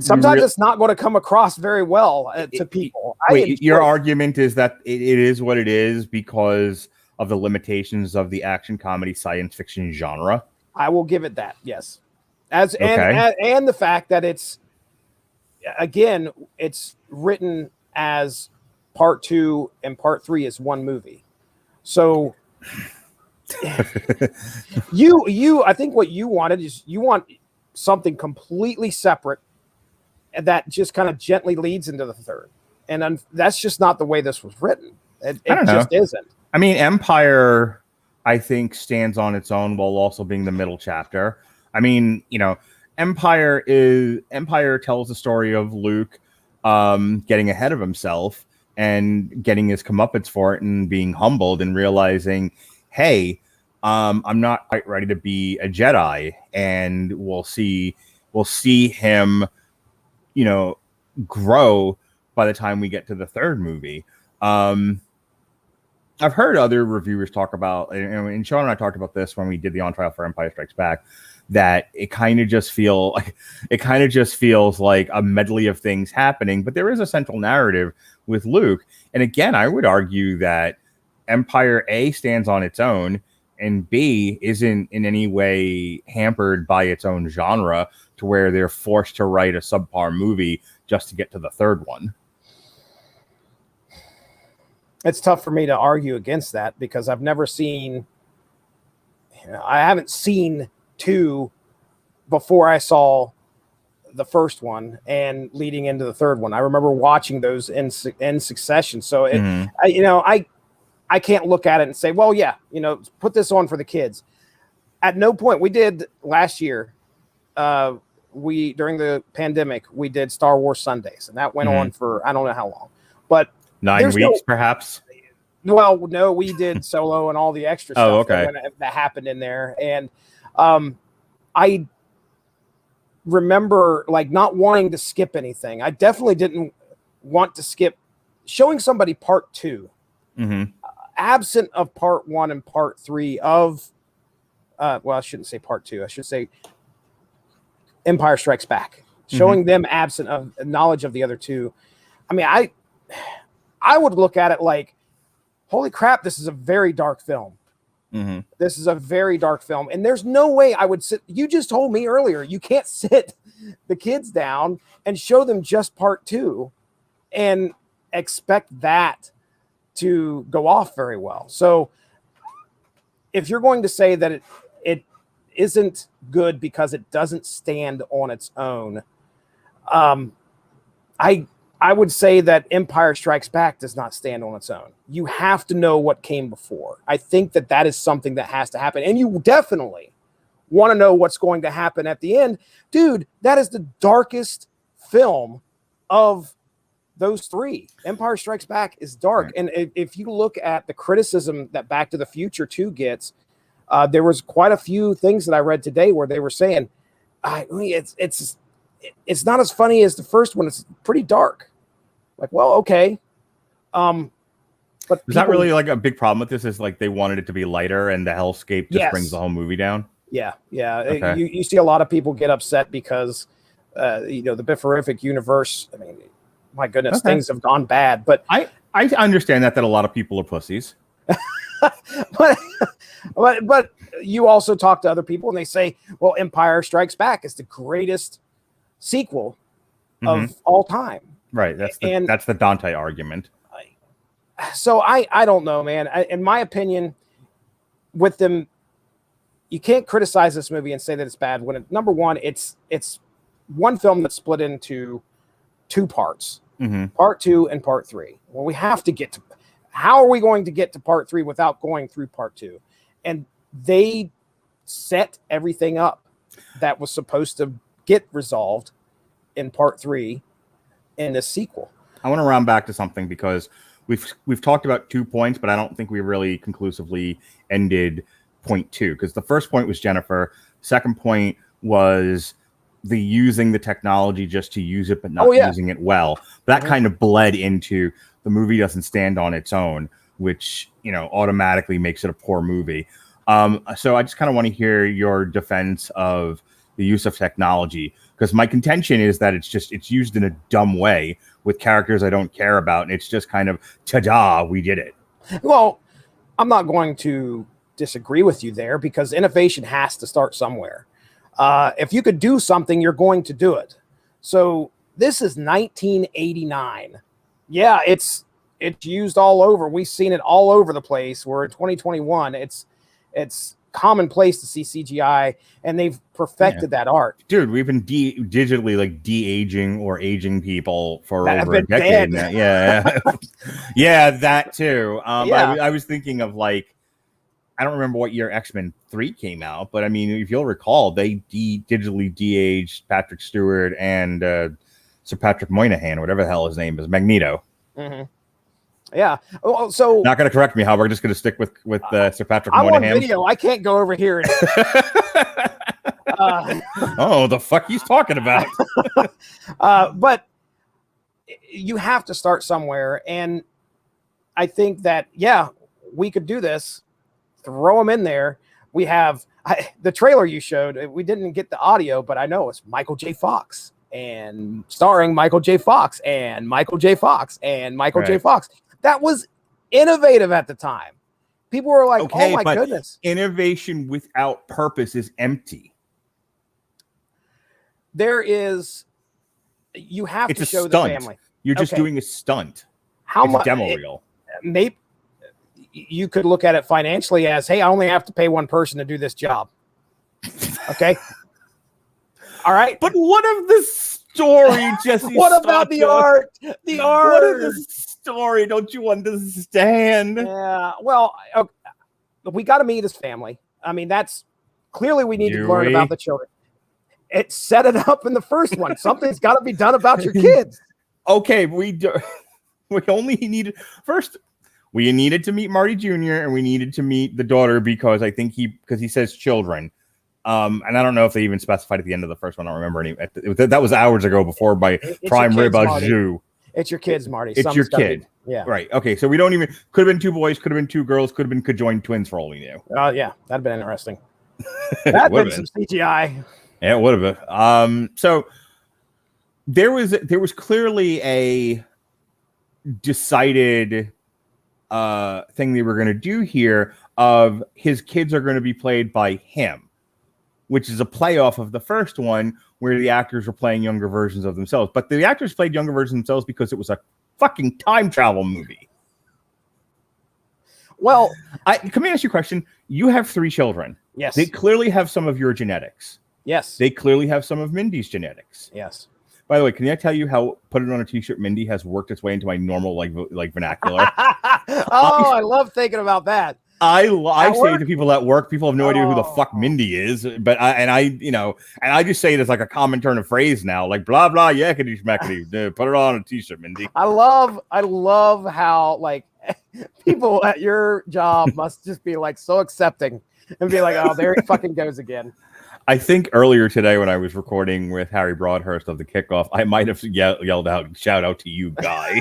Sometimes it's not going to come across very well to people. Your argument is that it is what it is because of the limitations of the action comedy science fiction genre. I will give it that, yes. And the fact that it's written as part 2 and part 3 is one movie. So I think what you wanted is you want something completely separate that just kind of gently leads into the third. And that's just not the way this was written. It just isn't. I mean, Empire, I think, stands on its own while also being the middle chapter. I mean, Empire tells the story of Luke getting ahead of himself and getting his comeuppance for it and being humbled and realizing, hey, I'm not quite ready to be a Jedi, and we'll see him, grow by the time we get to the third movie. I've heard other reviewers talk about, and Sean and I talked about this when we did the On Trial for Empire Strikes Back, that it kind of just feels like a medley of things happening, but there is a central narrative with Luke. And again, I would argue that Empire A stands on its own, and B isn't in any way hampered by its own genre to where they're forced to write a subpar movie just to get to the third one. It's tough for me to argue against that because I haven't seen 2 before I saw the first one and leading into the third one. I remember watching those in succession. So I can't look at it and say, well, yeah, put this on for the kids. At no point, we did last year, during the pandemic, we did Star Wars Sundays, and that went on for I don't know how long, but 9 weeks perhaps. Well, no, we did Solo and all the extra stuff that happened in there, and I remember like not wanting to skip anything. I definitely didn't want to skip showing somebody part 2, absent of part 1 and part 3 of. Well, I shouldn't say part 2. I should say Empire Strikes Back. Showing them absent of knowledge of the other two. I mean, I would look at it like, holy crap, this is a very dark film. This is a very dark film. And there's no way I would sit. You just told me earlier, you can't sit the kids down and show them just part 2 and expect that to go off very well. So if you're going to say that it isn't good because it doesn't stand on its own, I would say that Empire Strikes Back does not stand on its own. You have to know what came before. I think that is something that has to happen. And you definitely want to know what's going to happen at the end. Dude, that is the darkest film of those 3. Empire Strikes Back is dark. Right. And if you look at the criticism that Back to the Future 2 gets, there was quite a few things that I read today where they were saying, it's not as funny as the first one. It's pretty dark. Like, well, okay. But is that really like a big problem with this? Is like they wanted it to be lighter and the hellscape just brings the whole movie down? Yeah. Okay. You see a lot of people get upset because, the Bifferific universe, I mean, my goodness, things have gone bad. But I understand that a lot of people are pussies. but you also talk to other people and they say, well, Empire Strikes Back is the greatest sequel of all time. Right. That's the Dante argument. So I don't know, man. In my opinion, with them, you can't criticize this movie and say that it's bad when number one, it's one film that's split into 2 parts, part 2 and part 3. Well, we have to get to, how are we going to get to part 3 without going through part 2? And they set everything up that was supposed to get resolved in part 3 in this sequel. I want to round back to something because we've talked about 2 points, but I don't think we really conclusively ended point 2, because the first point was Jennifer. Second point was the using the technology just to use it, but not using it well. That kind of bled into the movie doesn't stand on its own, which, automatically makes it a poor movie. So I just kind of want to hear your defense of the use of technology, because my contention is that it's used in a dumb way with characters I don't care about. And it's just kind of, ta-da, we did it. Well, I'm not going to disagree with you there because innovation has to start somewhere. If you could do something, you're going to do it. So this is 1989. Yeah, it's used all over. We've seen it all over the place. We're in 2021. It's commonplace to see CGI, and they've perfected that art. Dude, we've been digitally like de-aging or aging people for over a decade now. Yeah. Yeah, that too. I was thinking of like, I don't remember what year X-Men 3 came out, but I mean, if you'll recall, they digitally de-aged Patrick Stewart and Sir Patrick Moynihan, whatever the hell his name is, Magneto. Yeah. Well, so not going to correct me, how we're just going to stick with Sir Patrick I'm Moynihan. I'm on video. I can't go over here. Oh, the fuck he's talking about. But you have to start somewhere, and I think that we could do this. Throw them in there. We have the trailer you showed. We didn't get the audio, but I know it's Michael J. Fox and starring Michael J. Fox and Michael J. Fox and Michael J. Fox. That was innovative at the time. People were like, "Oh my goodness!" Innovation without purpose is empty. You have to show the family. You're just doing a stunt. How much demo reel? Maybe you could look at it financially as, hey, I only have to pay one person to do this job. Okay. All right. But what of the story, Jesse? What about the art? The art. What of the story? Don't you understand? Yeah. Well, we got to meet his family. I mean, that's clearly we need to learn about the children. It set it up in the first one. Something's got to be done about your kids. Okay, we only needed first. We needed to meet Marty Jr. and we needed to meet the daughter because I think because he says children. And I don't know if they even specified at the end of the first one. I don't remember any. That was hours ago before my prime rib au jus. It's your kids, Marty. It's your kid. Yeah. Right. Okay. So we don't even. Could have been 2 boys. Could have been 2 girls. Could have been conjoined twins for all we knew. Oh yeah, that'd been interesting. That'd been some CGI. Yeah, it would have been. So there was clearly a decided thing they were going to do here of his kids are going to be played by him, which is a playoff of the first one where the actors were playing younger versions of themselves. But the actors played younger versions of themselves because it was a fucking time travel movie. Well, let me ask you a question. You have 3 children. Yes. They clearly have some of your genetics. Yes. They clearly have some of Mindy's genetics. Yes. By the way, can I tell you how put it on a t-shirt Mindy has worked its way into my normal like vernacular? I love thinking about that. I say to people at work, people have no idea who the fuck Mindy is, but I just say it as like a common turn of phrase now, like blah blah yakety schmackety. Put it on a t-shirt, Mindy. I love how like people at your job must just be like so accepting and be like, oh, there he fucking goes again. I think earlier today when I was recording with Harry Broadhurst of the Kickoff, I might have yelled out, "Shout out to you, guy!"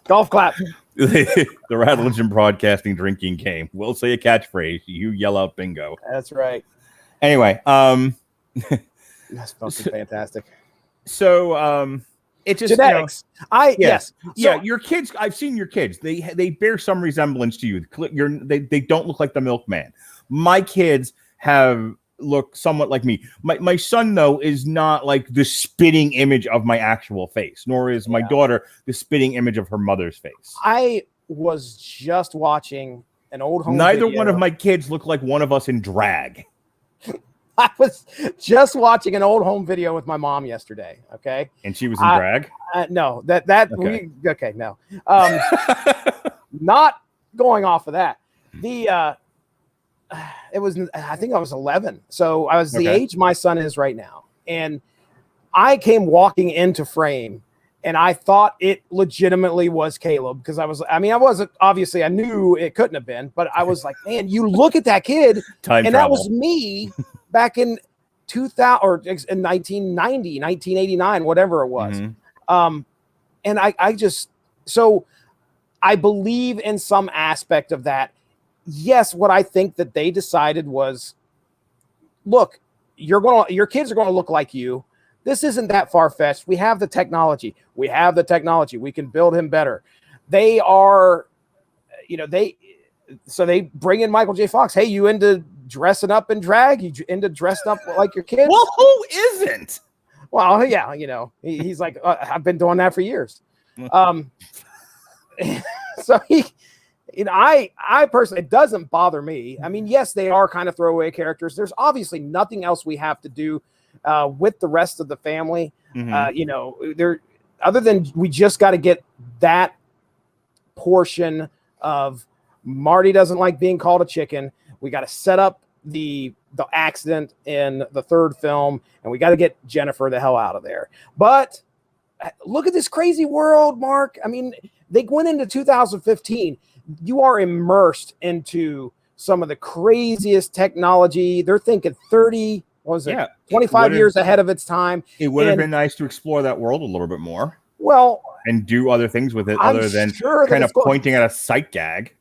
Golf clap. The Radulich and Broadcasting drinking game. We'll say a catchphrase. You yell out bingo. That's right. Anyway, that's fucking fantastic. So, it just genetics. Yes. Yeah. Your kids. I've seen your kids. They bear some resemblance to you. They don't look like the milkman. My kids look somewhat like me. My son, though, is not like the spitting image of my actual face, nor is my daughter the spitting image of her mother's face. I was just watching an old home Neither video. one of my kids look like one of us in drag. I was just watching an old home video with my mom yesterday. Okay. And she was in drag? No, okay. No. Not going off of that. I think I was 11. So I was the age my son is right now. And I came walking into frame and I thought it legitimately was Caleb because I wasn't obviously I knew it couldn't have been, but I was like, man, you look at that kid. Time and travel. That was me back in 2000 or in 1990, 1989, whatever it was. Mm-hmm. And I believe in some aspect of that. Yes, what I think that they decided was, look, your kids are going to look like you. This isn't that far-fetched. We have the technology. We can build him better. They are, so they bring in Michael J. Fox. Hey, you into dressing up in drag? You into dressed up like your kids? Well, who isn't? Well, yeah, he's like, I've been doing that for years. So I personally, it doesn't bother me. I mean, yes, they are kind of throwaway characters. There's obviously nothing else we have to do with the rest of the family. Mm-hmm. Other than we just got to get that portion of Marty doesn't like being called a chicken. We got to set up the accident in the third film, and we got to get Jennifer the hell out of there. But look at this crazy world, Mark. I mean, they went into 2015. You are immersed into some of the craziest technology. They're thinking 25 years ahead of its time. It would have been nice to explore that world a little bit more. Well, and do other things with it other than kind of pointing at a sight gag.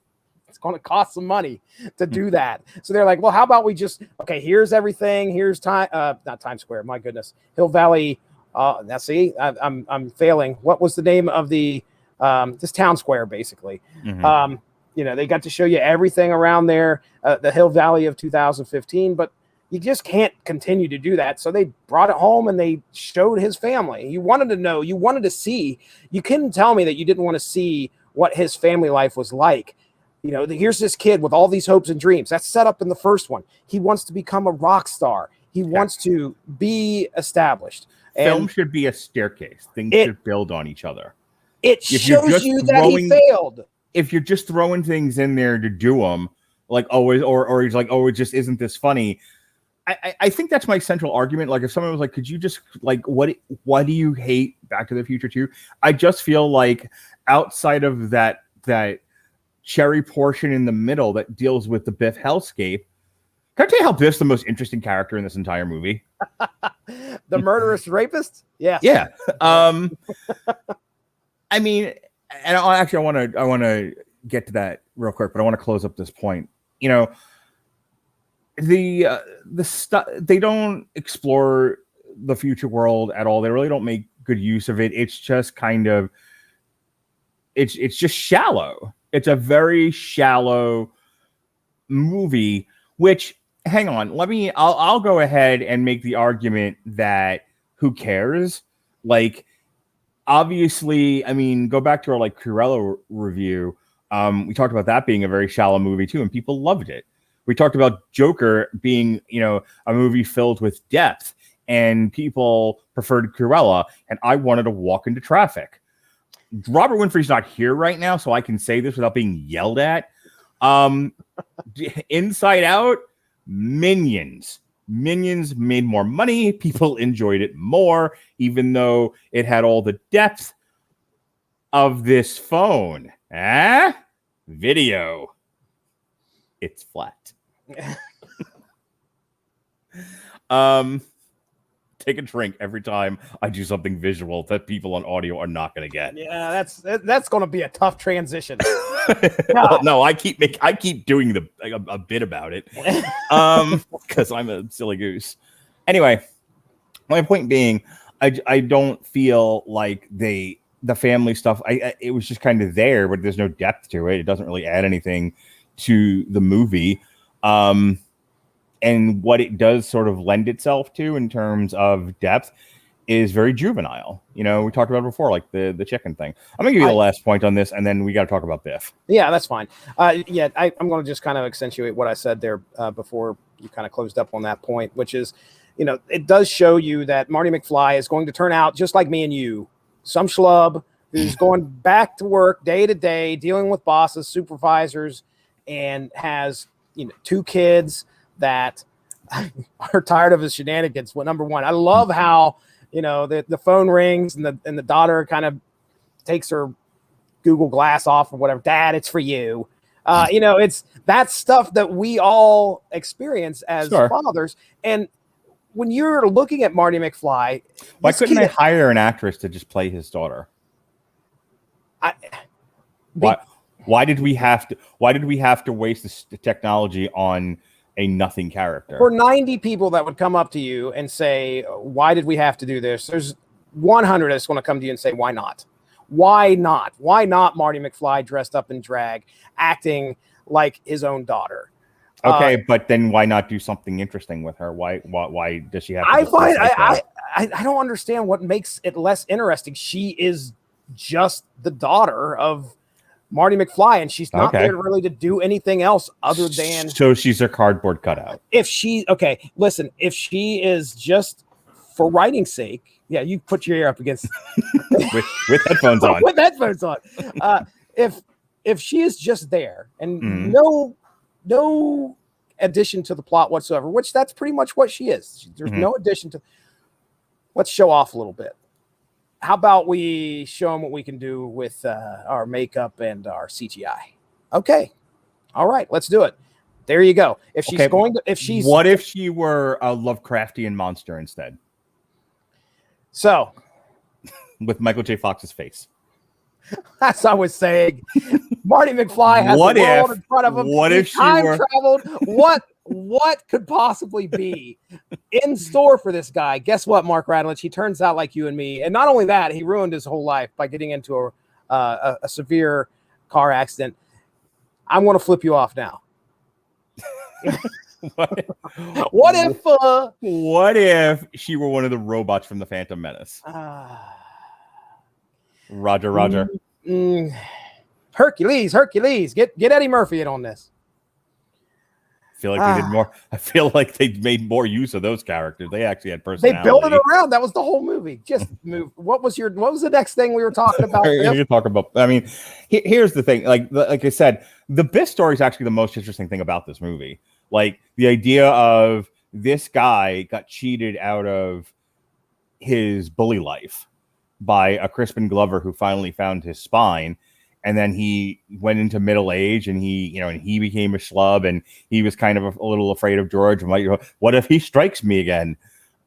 It's going to cost some money to do that. So they're like, well, how about we just, here's everything. Here's not Times Square. My goodness. Hill Valley. Now see, I'm failing. What was the name of the, this town square, basically? Mm-hmm. They got to show you everything around there, the Hill Valley of 2015, but you just can't continue to do that. So they brought it home and they showed his family. You wanted to know, you wanted to see. You couldn't tell me that you didn't want to see what his family life was like. Here's this kid with all these hopes and dreams. That's set up in the first one. He wants to become a rock star. He wants to be established. Film should be a staircase. Things should build on each other. It shows you that he failed. If you're just throwing things in there to do them, like always, or he's like, oh, it just isn't this funny. I think that's my central argument. Like, if someone was like, could you just, like, why do you hate Back to the Future 2? I just feel like outside of that cherry portion in the middle that deals with the Biff hellscape, can I tell you how Biff's the most interesting character in this entire movie? The murderous rapist? Yes. Yeah. I mean, and I want to get to that real quick, but I want to close up this point. You know, the stuff, they don't explore the future world at all. They really don't make good use of it. It's just kind of it's just shallow. It's a very shallow movie, which, hang on, I'll go ahead and make the argument that who cares? Like, obviously, I mean, go back to our like Cruella review. We talked about that being a very shallow movie too, and people loved it. We talked about Joker being, you know, a movie filled with depth, and people preferred Cruella, and I wanted to walk into traffic. Robert Winfrey's not here right now, so I can say this without being yelled at. Inside Out, Minions made more money. People enjoyed it more, even though it had all the depth of this phone. Video. It's flat. Take a drink every time I do something visual that people on audio are not going to get. Yeah, that's going to be a tough transition. No, I keep doing a bit about it, because I'm a silly goose. Anyway, my point being, I don't feel like the family stuff. It was just kind of there, but there's no depth to it. It doesn't really add anything to the movie. And what it does sort of lend itself to in terms of depth is very juvenile. You know, we talked about it before, like the chicken thing. I'm gonna give you the last point on this, and then we got to talk about Biff. Yeah, that's fine. I'm going to just kind of accentuate what I said there before you kind of closed up on that point, which is, you know, it does show you that Marty McFly is going to turn out just like me and you, some schlub who's going back to work day to day, dealing with bosses, supervisors, and has, you know, 2 kids that are tired of his shenanigans. Well, number one, I love how, you know, the phone rings and the daughter kind of takes her Google Glass off or whatever. Dad, it's for you. You know, it's that stuff that we all experience as fathers. And when you're looking at Marty McFly, why couldn't they hire an actress to just play his daughter? Why did we have to waste the technology on a nothing character? For 90 people that would come up to you and say, why did we have to do this? There's 100 that's going to come to you and say, why not? Why not? Why not Marty McFly dressed up in drag, acting like his own daughter? Okay, but then why not do something interesting with her? Why does she have to I don't understand what makes it less interesting. She is just the daughter of Marty McFly, and she's not there really to do anything else other than. So she's a cardboard cutout. If she is just for writing's sake, yeah, you put your ear up against with headphones on. With headphones on. If she is just there and no addition to the plot whatsoever, which that's pretty much what she is. There's no addition to. Let's show off a little bit. How about we show them what we can do with our makeup and our CGI? Okay. All right, let's do it. There you go. What if she were a Lovecraftian monster instead? So, with Michael J. Fox's face. As I was saying, Marty McFly has the world in front of him. What if she traveled? What could possibly be in store for this guy? Guess what, Mark Radulich? He turns out like you and me. And not only that, he ruined his whole life by getting into a severe car accident. I'm going to flip you off now. What if she were one of the robots from the Phantom Menace? Roger. Hercules, get Eddie Murphy in on this. I feel like they did more. I feel like they made more use of those characters. They actually had personality. They built it around. That was the whole movie. Just move. What was the next thing we were talking about? You talk about. I mean, here's the thing. Like I said, the Biff story is actually the most interesting thing about this movie. Like the idea of this guy got cheated out of his bully life by a Crispin Glover who finally found his spine. And then he went into middle age, and he became a schlub, and he was kind of a little afraid of George. What if he strikes me again?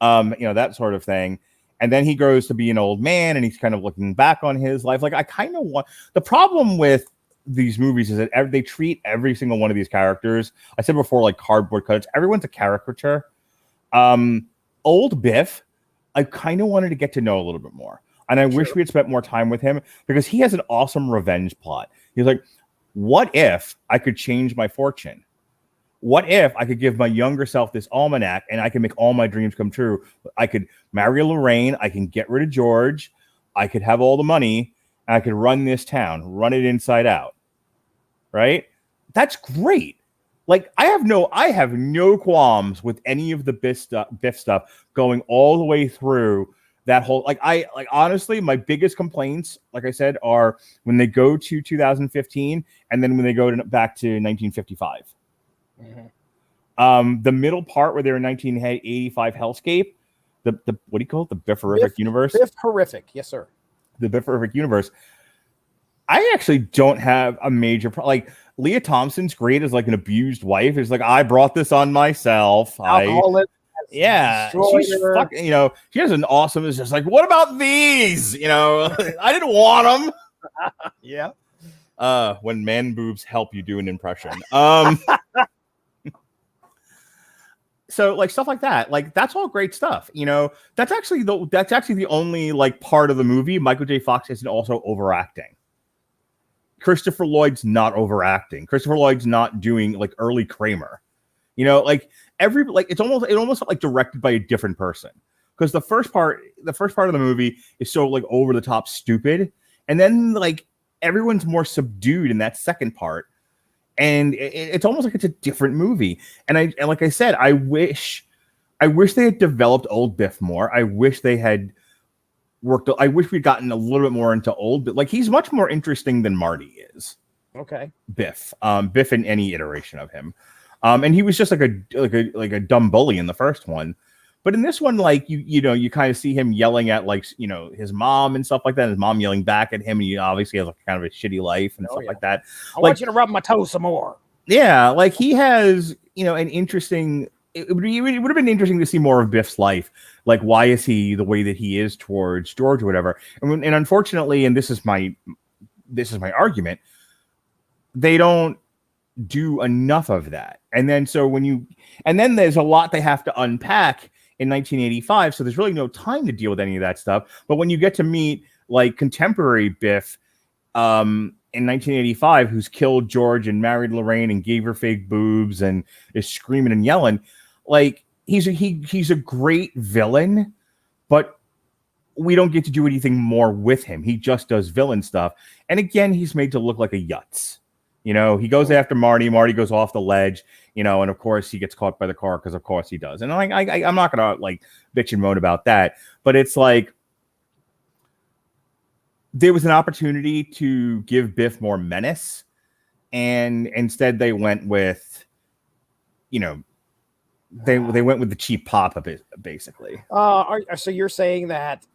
That sort of thing. And then he grows to be an old man, and he's kind of looking back on his life. Like, I kind of want, the problem with these movies is that they treat every single one of these characters, I said before, like cardboard cutouts. Everyone's a caricature. Old Biff, I kind of wanted to get to know a little bit more. And I wish we had spent more time with him, because he has an awesome revenge plot. He's like, what if I could change my fortune? What if I could give my younger self this almanac and I can make all my dreams come true? I could marry Lorraine. I can get rid of George. I could have all the money. And I could run this town, run it inside out. Right? That's great. Like, I have no qualms with any of the Biff stuff going all the way through that whole, honestly, my biggest complaints, like I said, are when they go to 2015 and then when they go back to 1955. Mm-hmm. The middle part where they're in 1985 hellscape, the what do you call it? The Biff-horrific universe? Biff-horrific, yes, sir. The Biff-horrific universe. I actually don't have a major problem. Like, Leah Thompson's great as like an abused wife. It's like, I brought this on myself. Alcoholic. Yeah, she's fucking, she has an awesome, it's just like, what about these? I didn't want them. Yeah. When man boobs help you do an impression. So like stuff like that, like that's all great stuff. That's actually the only like part of the movie Michael J. Fox isn't also overacting. Christopher Lloyd's not overacting. Christopher Lloyd's not doing like early Kramer. It's almost like directed by a different person, because the first part of the movie is so like over the top stupid, and then like everyone's more subdued in that second part, and it's almost like it's a different movie. And like I said, I wish they had developed Old Biff more. I wish they had I wish we'd gotten a little bit more into Old Biff. Like, he's much more interesting than Marty is. Okay. Biff in any iteration of him. And he was just like a dumb bully in the first one, but in this one, like you kind of see him yelling at his mom and stuff like that. His mom yelling back at him, and he obviously has kind of a shitty life and stuff like that. I want you to rub my toe some more. Yeah, like he has an interesting. It would have been interesting to see more of Biff's life. Like, why is he the way that he is towards George or whatever? And unfortunately, and this is my argument, they don't do enough of that. And then there's a lot they have to unpack in 1985, so there's really no time to deal with any of that stuff. But when you get to meet like contemporary Biff in 1985, who's killed George and married Lorraine and gave her fake boobs and is screaming and yelling, like he's a great villain, but we don't get to do anything more with him. He just does villain stuff, and again, he's made to look like a yutz. He goes after Marty. Marty goes off the ledge, and of course he gets caught by the car, because of course he does. And I'm not gonna like bitch and moan about that, but it's like there was an opportunity to give Biff more menace, and instead they went with, they went with the cheap pop of it, basically. So you're saying that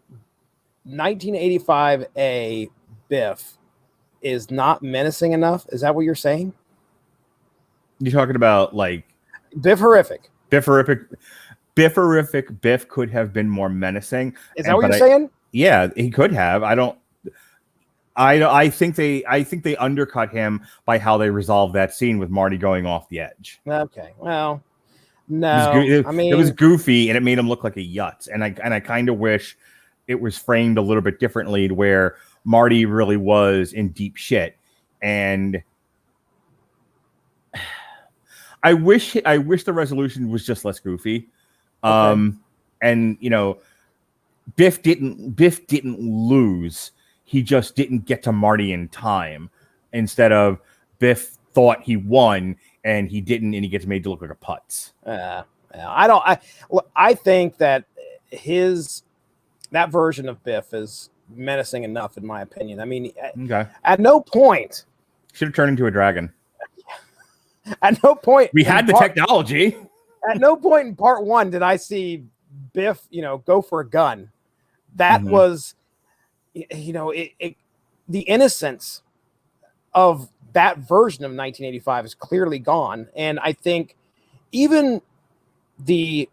1985 Biff is not menacing enough? Is that what you're saying? You're talking about like Biff-horrific. Biff-horrific. Biff could have been more menacing. Is that what you're saying? Yeah, he could have. I think they undercut him by how they resolved that scene with Marty going off the edge. Okay, well, no, it was goofy, and it made him look like a yutz. And I kind of wish it was framed a little bit differently, to where Marty really was in deep shit. And I wish the resolution was just less goofy. Okay. And Biff didn't lose. He just didn't get to Marty in time. Instead of Biff thought he won and he didn't, and he gets made to look like a putz. I think that that version of Biff is menacing enough, in my opinion. I mean, okay. At no point should have turned into a dragon. At no point we had the technology. At no point in part one did I see Biff, go for a gun. That was, the innocence of that version of 1985 is clearly gone. And I think even the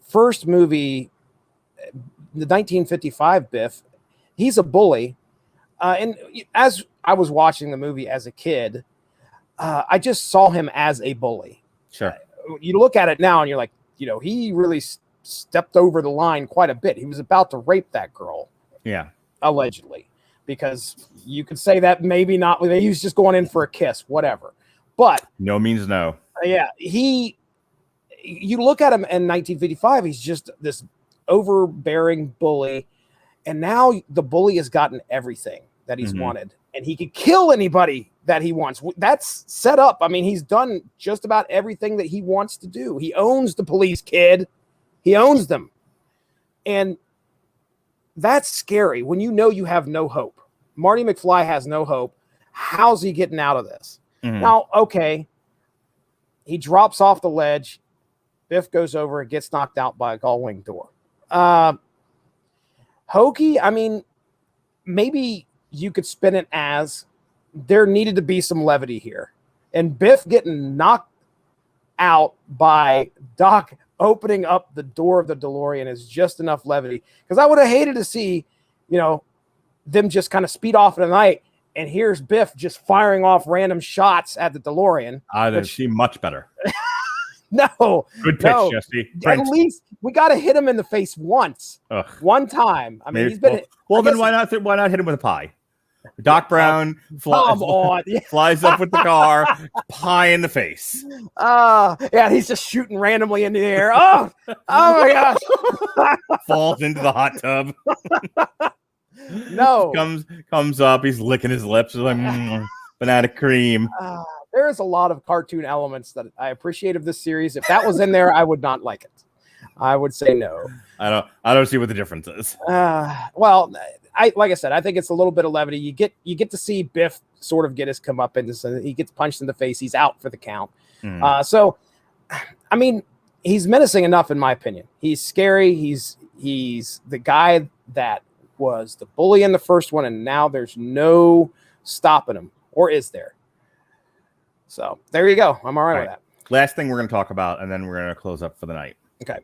first movie, the 1955 Biff, he's a bully. And as I was watching the movie as a kid, I just saw him as a bully. Sure. You look at it now and you're like, he really stepped over the line quite a bit. He was about to rape that girl. Yeah. Allegedly. Because you could say that maybe not. He was just going in for a kiss, whatever. But no means no. Yeah. You look at him in 1955, he's just this overbearing bully. And now the bully has gotten everything that he's wanted. And he could kill anybody that he wants. That's set up. I mean, he's done just about everything that he wants to do. He owns the police, kid. He owns them. And that's scary when you have no hope. Marty McFly has no hope. How's he getting out of this? Now, okay, he drops off the ledge. Biff goes over and gets knocked out by a gull-wing door. Hokey, I mean, maybe you could spin it as there needed to be some levity here. And Biff getting knocked out by Doc opening up the door of the DeLorean is just enough levity. Because I would have hated to see, them just kind of speed off in the night. And here's Biff just firing off random shots at the DeLorean. I'd have seen much better. No. Good pitch, Jesse. At least we got to hit him in the face once. Ugh. One time. I mean, Maybe, he's been. Well, then why not hit him with a pie? Doc Brown flies up with the car, pie in the face. Yeah, he's just shooting randomly in the air. Oh my gosh. Falls into the hot tub. No. Comes up, he's licking his lips. He's like, banana cream. There's a lot of cartoon elements that I appreciate of this series. If that was in there, I would not like it. I would say no. I don't see what the difference is. Well, like I said, I think it's a little bit of levity. You get to see Biff sort of get his comeuppance, and he gets punched in the face. He's out for the count. So, I mean, he's menacing enough, in my opinion. He's scary. He's the guy that was the bully in the first one, and now there's no stopping him, or is there? So there you go. I'm all right with that. Last thing we're going to talk about, and then we're going to close up for the night. Okay.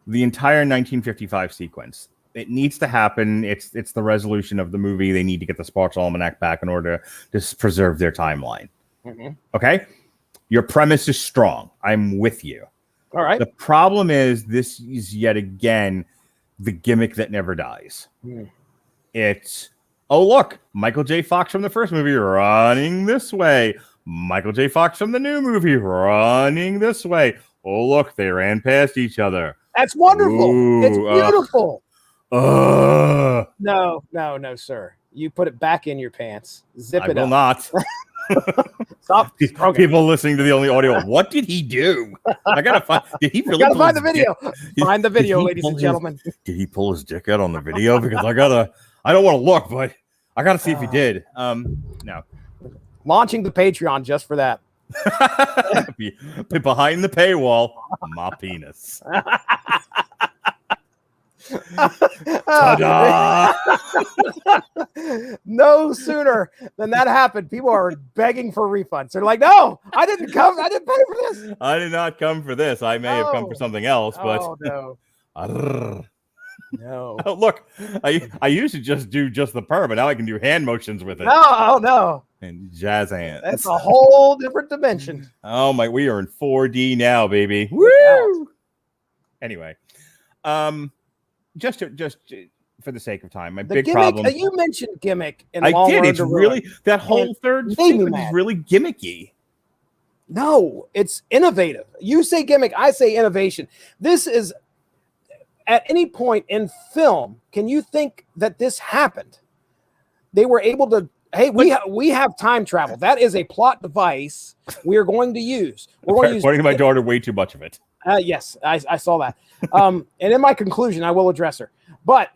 The entire 1955 sequence. It needs to happen. It's the resolution of the movie. They need to get the Sparks Almanac back in order to preserve their timeline. Okay? Your premise is strong. I'm with you. All right. The problem is this is yet again the gimmick that never dies. It's, oh, look, Michael J. Fox from the first movie running this way. Michael J. Fox from the new movie running this way. Oh, look, they ran past each other. That's wonderful. Ooh, it's beautiful. No, sir. You put it back in your pants. Zip it up. I will not. Stop. People listening to the only audio. What did he do? I gotta find. Did he really? Gotta find the video. Find the video, ladies and gentlemen. Did he pull his dick out on the video? Because I don't want to look, but I gotta see if he did. No. Launching the Patreon just for that. Behind the paywall, my penis. Ta-da! No sooner than that happened, people are begging for refunds. They're like, "No, I didn't pay for this. I did not come for this. I may have come for something else, but no." No. Oh, look, I used to just do the perm, but now I can do hand motions with it. No. And jazz hands. That's a whole different dimension. Oh my, we are in 4D now, baby. Woo! Anyway, just for the sake of time, my big gimmick, problem. You mentioned gimmick. I did. It's really that whole third sequence is really gimmicky. No, it's innovative. You say gimmick, I say innovation. This is. At any point in film, can you think that this happened? They were able to. Hey, we have time travel. That is a plot device we are going to use. We're going to use. According to my daughter, way too much of it. Yes, I saw that. And in my conclusion, I will address her. But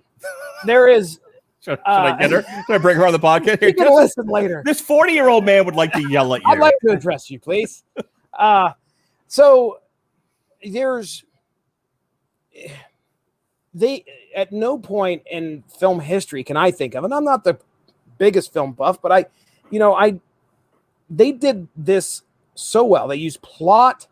there is. Should I get her? Should I bring her on the podcast? You can listen later. This 40-year-old man would like to yell at you. I'd like to address you, please. So there's at no point in film history can I think of, and I'm not the biggest film buff, but they did this so well. They used plot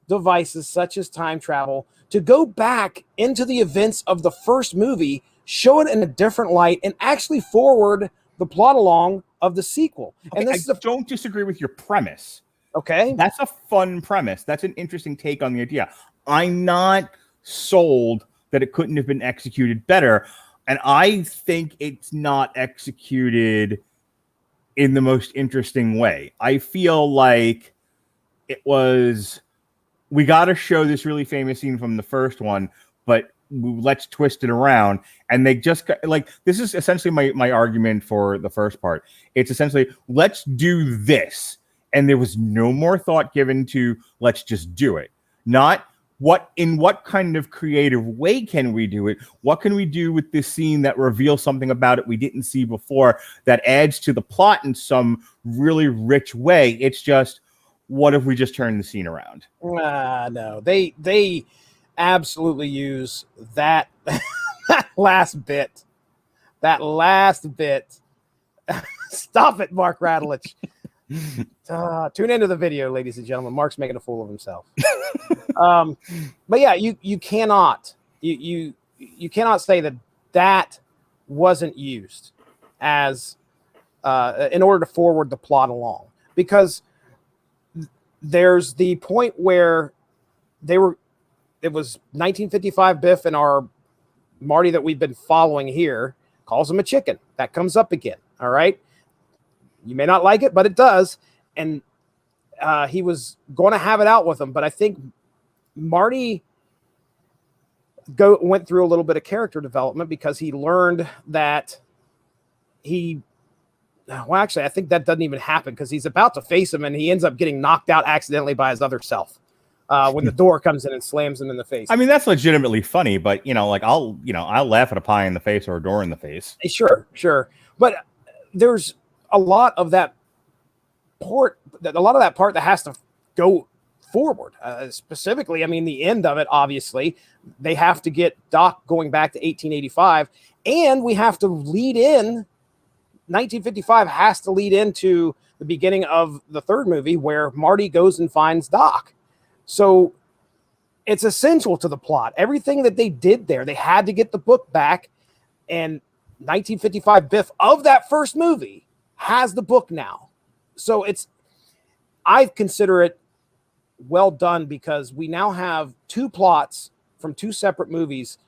devices such as time travel to go back into the events of the first movie, show it in a different light, and actually forward the plot along of the sequel. Okay, And I don't disagree with your premise. Okay. That's a fun premise. That's an interesting take on the idea. I'm not sold that it couldn't have been executed better. And I think it's not executed in the most interesting way. I feel like it was, we got to show this really famous scene from the first one, but let's twist it around. And they just like, this is essentially my argument for the first part. It's essentially, let's do this. And there was no more thought given to let's just do it. Not in what kind of creative way can we do it? What can we do with this scene that reveals something about it we didn't see before that adds to the plot in some really rich way? It's just, what if we just turn the scene around? No, they absolutely use that last bit. That last bit. Stop it, Mark Radulich. Tune into the video, ladies and gentlemen. Mark's making a fool of himself. But yeah, you cannot you cannot say that wasn't used as in order to forward the plot along, because there's the point where it was 1955 Biff, and our Marty that we've been following here calls him a chicken. That comes up again. All right. You may not like it, but it does. And he was going to have it out with him. But I think Marty went through a little bit of character development because he learned that I think that doesn't even happen, because he's about to face him and he ends up getting knocked out accidentally by his other self when the door comes in and slams him in the face. I mean, that's legitimately funny, but I'll laugh at a pie in the face or a door in the face. Sure. But there's a lot of that part that has to go forward. Specifically, I mean, the end of it, obviously, they have to get Doc going back to 1885, and we have to lead in. 1955 has to lead into the beginning of the third movie where Marty goes and finds Doc. So it's essential to the plot. Everything that they did there, they had to get the book back, and 1955 Biff of that first movie has the book now. So I consider it well done, because we now have two plots from two separate movies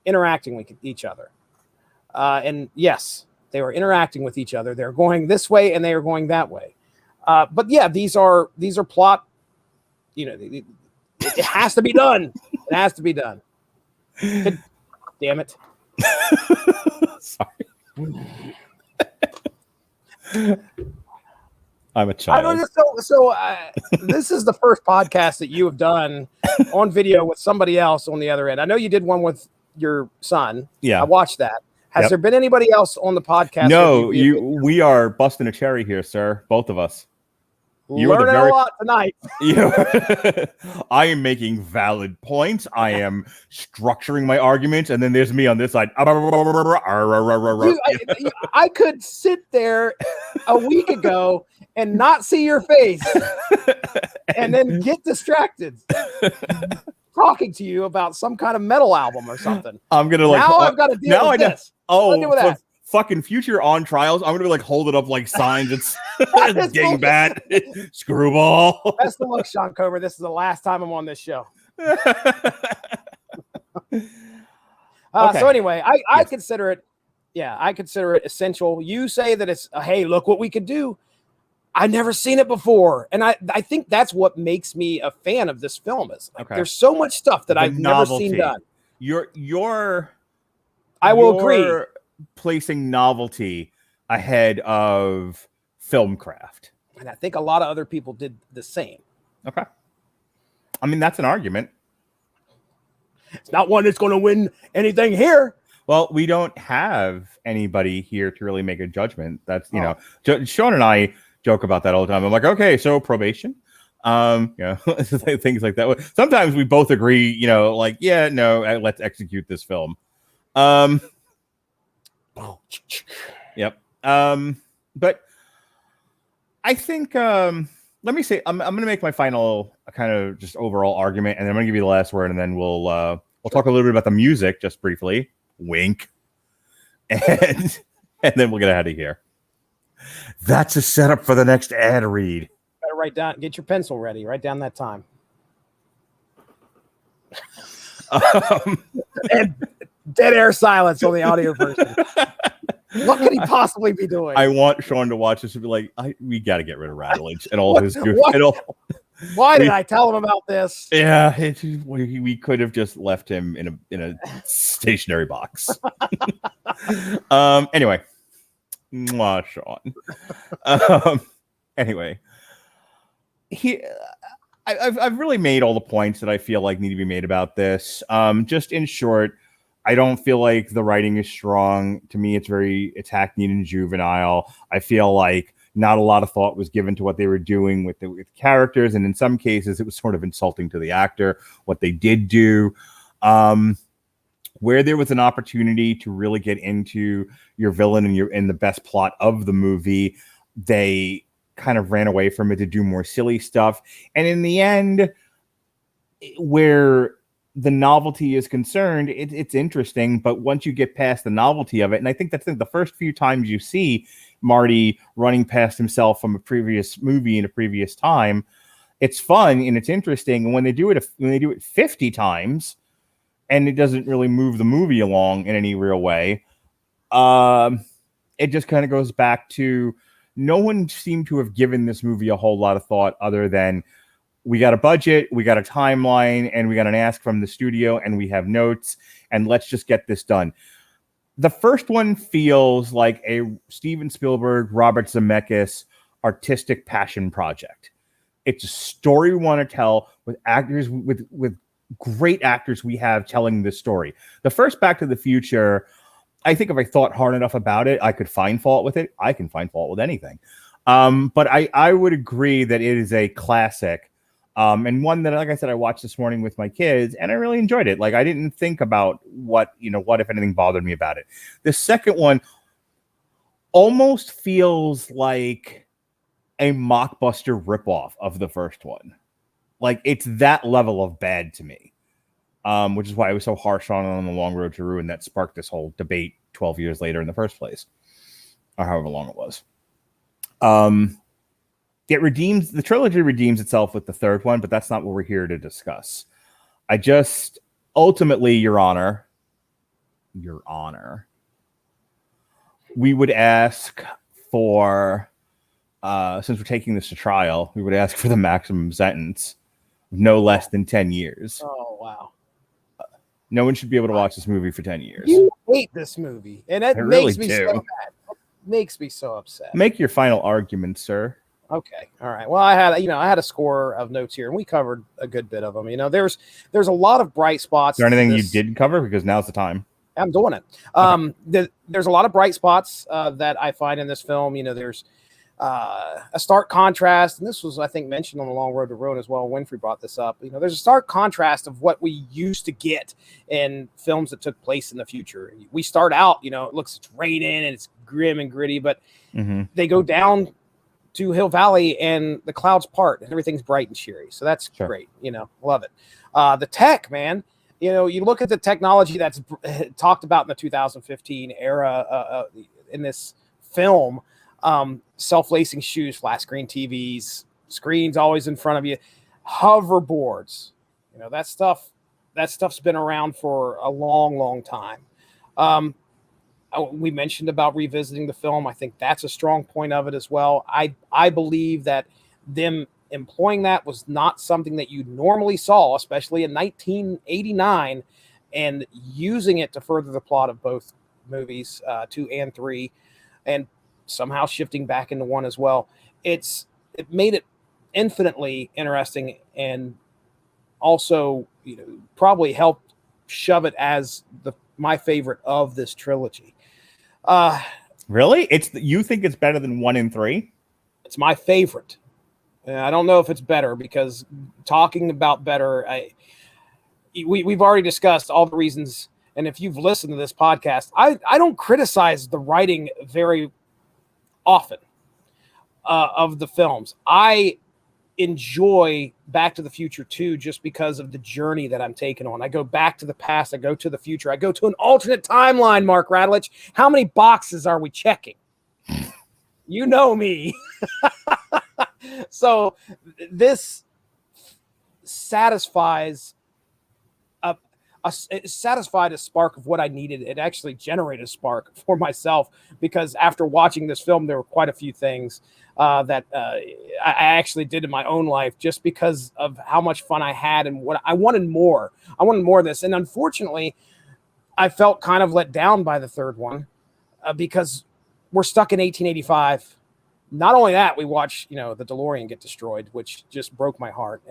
interacting with each other. And yes, they were interacting with each other. They're going this way and they are going that way. But yeah, these are plot, it has to be done. It has to be done. Damn it. Sorry. I'm a child. So this is the first podcast that you have done on video with somebody else on the other end. I know you did one with your son. Yeah. I watched that. Has there been anybody else on the podcast? No, we are busting a cherry here, sir. Both of us. Learning a lot tonight. I am making valid points. I am structuring my arguments, and then there's me on this side. I could sit there a week ago and not see your face, and then get distracted talking to you about some kind of metal album or something. I'm gonna I've got to deal with this. Fucking future on trials, I'm gonna be holding up hold it up and dingbat, screwball. Best of luck, Sean Cover. This is the last time I'm on this show. So anyway, I consider it. Yeah, I consider it essential. You say that it's hey, look what we could do. I've never seen it before, and I think that's what makes me a fan of this film. Is there's so much stuff that I've never seen done. I will agree. Placing novelty ahead of filmcraft, and I think a lot of other people did the same. Okay, I mean that's an argument. It's not one that's going to win anything here. Well, we don't have anybody here to really make a judgment. That's Sean and I joke about that all the time. I'm like, okay, so probation. Things like that. Sometimes we both agree, like, yeah, no, let's execute this film. Yep. But I think, let me say, I'm going to make my final kind of just overall argument, and then I'm going to give you the last word, and then we'll talk a little bit about the music just briefly. Wink. And then we'll get out of here. That's a setup for the next ad read. Better write down, get your pencil ready, write down that time. And dead air silence on the audio version. What could he possibly be doing? I want Sean to watch this and be like, we got to get rid of Radulich and all his goof. Why did I tell him about this? Yeah, we could have just left him in a stationary box. Anyway, mwah, Sean. Anyway, I've really made all the points that I feel like need to be made about this. Just in short, I don't feel like the writing is strong. To me, it's hackneyed and juvenile. I feel like not a lot of thought was given to what they were doing with characters, and in some cases, it was sort of insulting to the actor what they did do. Where there was an opportunity to really get into your villain and the best plot of the movie, they kind of ran away from it to do more silly stuff. And in the end, where the novelty is concerned, it's interesting, but once you get past the novelty of it, and I think that's the first few times you see Marty running past himself from a previous movie in a previous time, it's fun and it's interesting. And when they do it 50 times and it doesn't really move the movie along in any real way, it just kind of goes back to no one seemed to have given this movie a whole lot of thought other than we got a budget, we got a timeline, and we got an ask from the studio, and we have notes, and let's just get this done. The first one feels like a Steven Spielberg, Robert Zemeckis artistic passion project. It's a story we want to tell with actors, with great actors we have telling this story. The first Back to the Future, I think if I thought hard enough about it, I could find fault with it. I can find fault with anything. But I would agree that it is a classic. And one that, like I said, I watched this morning with my kids, and I really enjoyed it. Like, I didn't think about what if anything bothered me about it. The second one almost feels like a mockbuster ripoff of the first one. Like, it's that level of bad to me, which is why I was so harsh on The Long Road to Ruin that sparked this whole debate 12 years later in the first place, or however long it was. The trilogy redeems itself with the third one, but that's not what we're here to discuss. Ultimately, Your Honor, we would ask for, since we're taking this to trial, we would ask for the maximum sentence of no less than 10 years. Oh, wow. No one should be able to watch this movie for 10 years. You hate this movie, and it makes me so mad. It makes me so upset. Make your final argument, sir. Okay. All right. Well, I had a score of notes here, and we covered a good bit of them. There's a lot of bright spots. Is there anything you didn't cover? Because now's the time. I'm doing it. Okay. There's a lot of bright spots that I find in this film. There's a stark contrast, and this was, I think, mentioned on The Long Road to Ruin as well. Winfrey brought this up. There's a stark contrast of what we used to get in films that took place in the future. We start out, it's raining and it's grim and gritty, but they go down to Hill Valley and the clouds part and everything's bright and cheery. So that's great. Love it. The tech, man, you look at the technology that's talked about in the 2015 era in this film, self-lacing shoes, flat screen TVs, screens always in front of you, hoverboards, that stuff's been around for a long, long time. We mentioned about revisiting the film. I think that's a strong point of it as well. I believe that them employing that was not something that you normally saw, especially in 1989, and using it to further the plot of both movies, 2 and 3, and somehow shifting back into 1 as well. It made it infinitely interesting, and also probably helped shove it as my favorite of this trilogy. Really? You think it's better than 1 and 3? It's my favorite. I don't know if it's better, because talking about better, we've already discussed all the reasons. And if you've listened to this podcast, I don't criticize the writing very often of the films. I enjoy Back to the Future 2 just because of the journey that I'm taking on. I go back to the past, I go to the future, I go to an alternate timeline, Mark Radulich. How many boxes are we checking? You know me. So this satisfies it satisfied a spark of what I needed. It actually generated a spark for myself, because after watching this film, there were quite a few things that I actually did in my own life, just because of how much fun I had and what I wanted more. I wanted more of this. And unfortunately, I felt kind of let down by the third one because we're stuck in 1885. Not only that, we watch, the DeLorean get destroyed, which just broke my heart.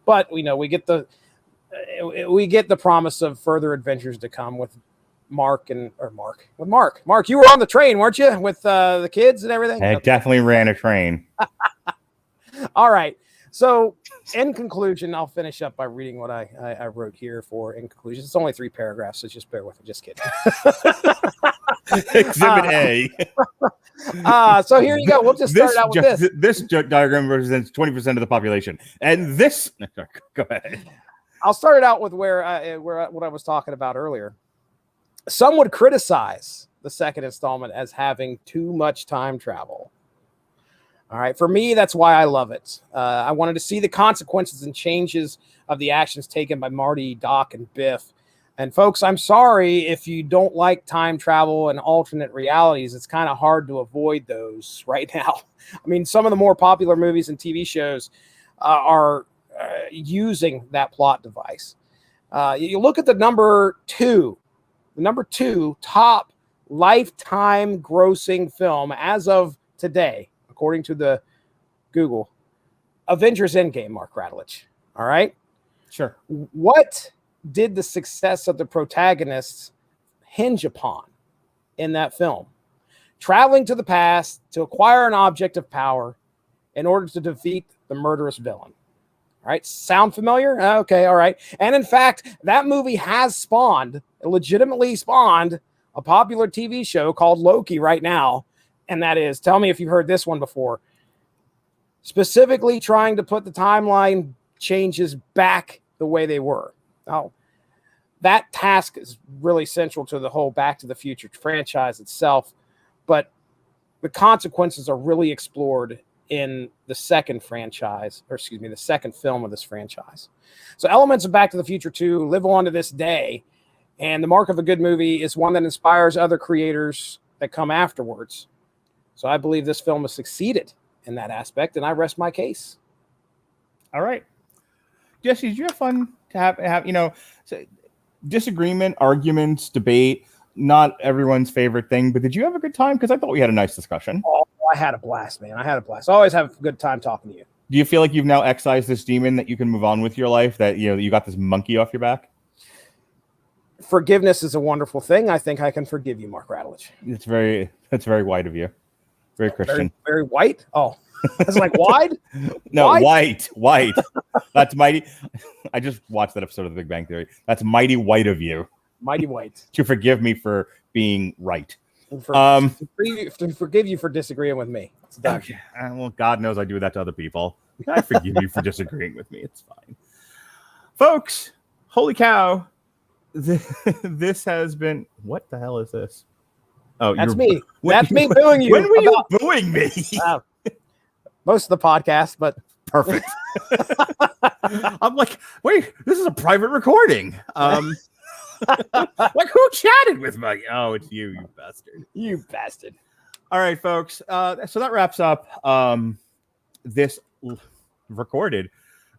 But we get the promise of further adventures to come with Mark. Mark, you were on the train, weren't you, with the kids and everything? I definitely ran a train. All right. So in conclusion, I'll finish up by reading what I wrote here for in conclusion. It's only 3 paragraphs, so just bear with me. Just kidding. Exhibit A. So here you go. We'll just start out with this. This diagram represents 20% of the population. And this... Go ahead. I'll start it out with what I was talking about earlier. Some would criticize the second installment as having too much time travel. All right. For me, that's why I love it. I wanted to see the consequences and changes of the actions taken by Marty, Doc, and Biff. And folks, I'm sorry if you don't like time travel and alternate realities. It's kind of hard to avoid those right now. I mean, some of the more popular movies and TV shows are using that plot device. You look at the number 2 top lifetime grossing film as of today, according to the Google, Avengers Endgame, Mark Radulich. All right. Sure. What did the success of the protagonists hinge upon in that film? Traveling to the past to acquire an object of power in order to defeat the murderous villain. All right. Sound familiar? Okay. All right. And in fact, that movie has legitimately spawned a popular TV show called Loki right now. And that is, tell me if you've heard this one before, specifically trying to put the timeline changes back the way they were. Now, that task is really central to the whole Back to the Future franchise itself, but the consequences are really explored in the second film of this franchise. So elements of Back to the Future 2 live on to this day, and the mark of a good movie is one that inspires other creators that come afterwards. So I believe this film has succeeded in that aspect, and I rest my case. All right. Jesse, did you have fun to have disagreement, arguments, debate, not everyone's favorite thing, but did you have a good time? Because I thought we had a nice discussion. Oh, I had a blast, man. I had a blast. I always have a good time talking to you. Do you feel like you've now excised this demon, that you can move on with your life, that you got this monkey off your back? Forgiveness is a wonderful thing. I think I can forgive you, Mark Radulich. That's very white of you. Very Christian. Very white? Oh, it's like wide? No, white. That's mighty. I just watched that episode of The Big Bang Theory. That's mighty white of you. Mighty white. To forgive me for being right. To forgive you for disagreeing with me. Okay. Well, God knows I do that to other people. I forgive you for disagreeing with me. It's fine. Folks, holy cow. This has been... What the hell is this? Oh, that's me. That's me booing you. When were you booing me? Most of the podcast, but perfect. I'm like, wait, this is a private recording. Like, who chatted with me? Oh, it's you bastard. You bastard. All right, folks. So that wraps up this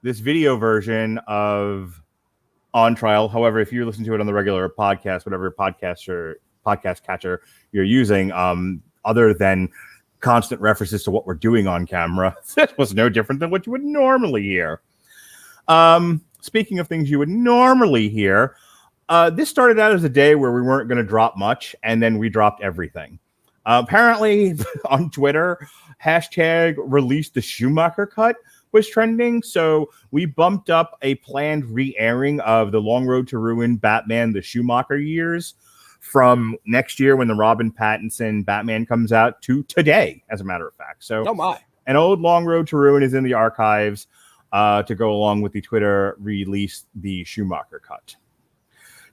video version of On Trial. However, if you listen to it on the regular podcast, whatever podcast catcher you're using, other than constant references to what we're doing on camera, this was no different than what you would normally hear. Speaking of things you would normally hear, this started out as a day where we weren't going to drop much, and then we dropped everything. Apparently, on Twitter, hashtag release the Schumacher cut was trending. So we bumped up a planned re-airing of The Long Road to Ruin Batman, the Schumacher years, from next year when the Robin Pattinson Batman comes out to today, as a matter of fact. So Oh my. an old Long Road to Ruin is in the archives to go along with the Twitter release, the Schumacher cut.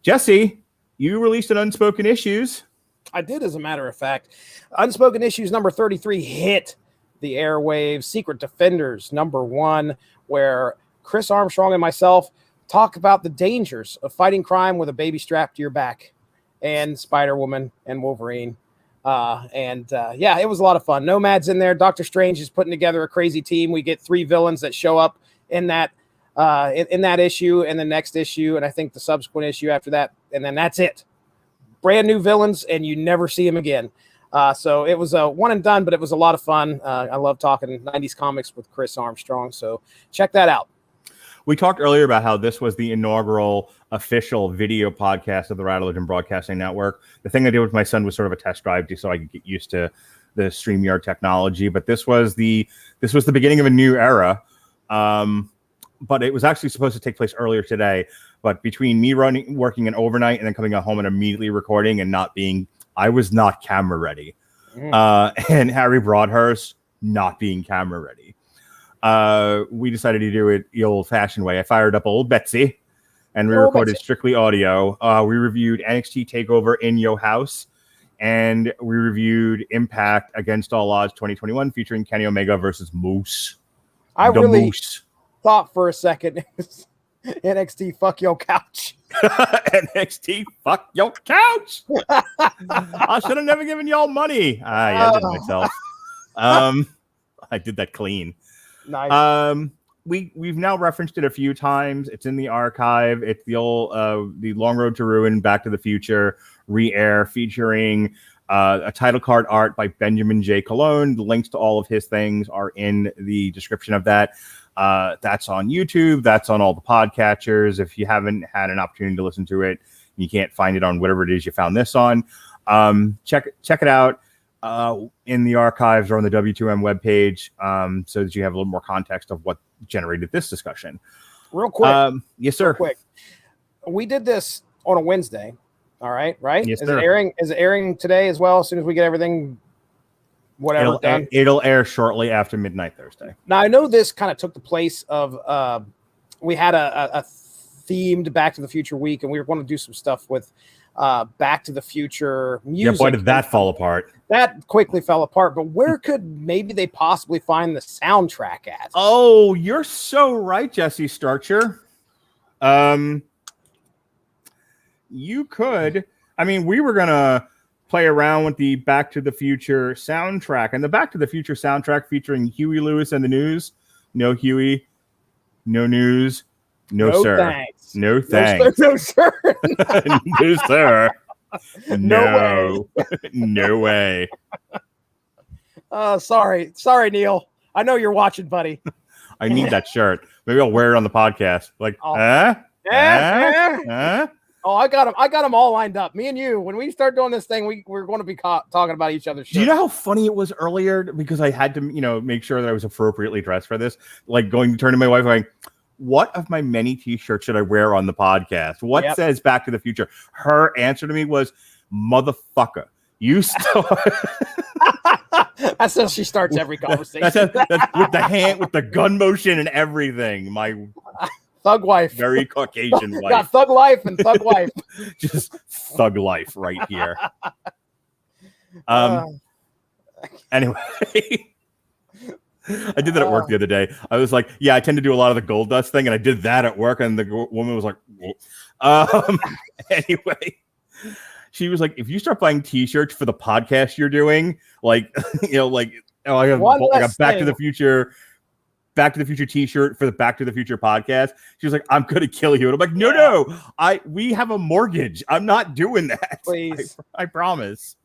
Jesse, you released an Unspoken Issues. I did, as a matter of fact. Unspoken Issues number 33 hit the airwaves. Secret Defenders number 1, where Chris Armstrong and myself talk about the dangers of fighting crime with a baby strapped to your back, and Spider-Woman and Wolverine. Yeah, it was a lot of fun. Nomad's in there. Doctor Strange is putting together a crazy team. We get 3 villains that show up in that in that issue and the next issue, and I think the subsequent issue after that, and then that's it. Brand new villains, and you never see them again. So it was a one and done, but it was a lot of fun. I love talking 90s comics with Chris Armstrong, so check that out. We talked earlier about how this was the inaugural official video podcast of the Radulich and Broadcasting Network. The thing I did with my son was sort of a test drive so I could get used to the StreamYard technology. But this was the beginning of a new era. But it was actually supposed to take place earlier today. But between me working an overnight and then coming home and immediately recording and I was not camera ready. And Harry Broadhurst not being camera ready. We decided to do it the old-fashioned way. I fired up old Betsy, and we recorded strictly audio. We reviewed NXT TakeOver in Yo House, and we reviewed Impact Against All Odds 2021, featuring Kenny Omega versus Moose. I really thought for a second it was NXT Fuck Your Couch. NXT Fuck Your Couch. I should have never given y'all money. I did myself. I did that clean. Nice. We've now referenced it a few times. It's in the archive. It's the old the Long Road to Ruin, Back to the Future re-air featuring a title card art by Benjamin J. Colon. The links to all of his things are in the description of that. That's on YouTube. That's on all the podcatchers. If you haven't had an opportunity to listen to it, you can't find it on whatever it is you found this on. Check it out. In the archives or on the W2M webpage, so that you have a little more context of what generated this discussion. Real quick. Yes, sir. Real quick. We did this on a Wednesday. All right, right? Yes, is sir. Is it airing today as well, as soon as we get everything done? It'll air shortly after midnight Thursday. Now, I know this kind of took the place of we had a themed Back to the Future week, and we were going to do some stuff with Back to the Future music. Yeah, boy, did that fall apart. That quickly fell apart. But where could maybe they possibly find the soundtrack at? Oh, you're so right, Jesse Starcher. You could. I mean, we were gonna play around with the Back to the Future soundtrack, and the Back to the Future soundtrack featuring Huey Lewis and the News. No Huey, no news, no sir. Thanks. No thanks. No sir. No sir. No way. No way. Sorry, Neil. I know you're watching, buddy. I need that shirt. Maybe I'll wear it on the podcast. Like, Oh, I got them all lined up. Me and you, when we start doing this thing, we're going to be talking about each other's shirts. Do you know how funny it was earlier? Because I had to, make sure that I was appropriately dressed for this. Like going to turn to my wife going, what of my many t-shirts should I wear on the podcast? What says Back to the Future? Her answer to me was, motherfucker, you still... That's how she starts every conversation. that's with the hand, with the gun motion and everything. My thug wife. Very Caucasian wife. Got thug life and thug wife. Just thug life right here. Anyway... I did that at work the other day. I was like, I tend to do a lot of the gold dust thing, and I did that at work, and the woman was like, anyway, she was like, if you start buying t-shirts for the podcast you're doing, I have a Back to the Future t-shirt for the Back to the Future podcast. She was like, I'm going to kill you. And I'm like, no, we have a mortgage. I'm not doing that. Please. I promise.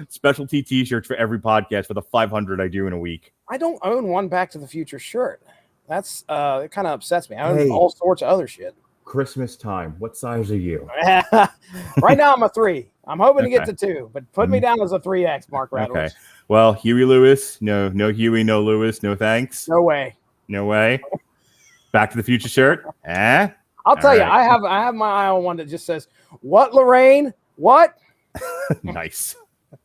Specialty t-shirts for every podcast for the 500 I do in a week. I don't own one Back to the Future shirt. That's it kind of upsets me. I own all sorts of other shit. Christmas time. What size are you? Right now I'm a 3. I'm hoping to get to 2, but put me down as a 3X, Mark Radulich. Okay. Well, Huey Lewis, no Huey, no Lewis, no thanks. No way. No way. Back to the Future shirt. I'll tell you, I have my eye on one that just says, "What, Lorraine? What?" Nice.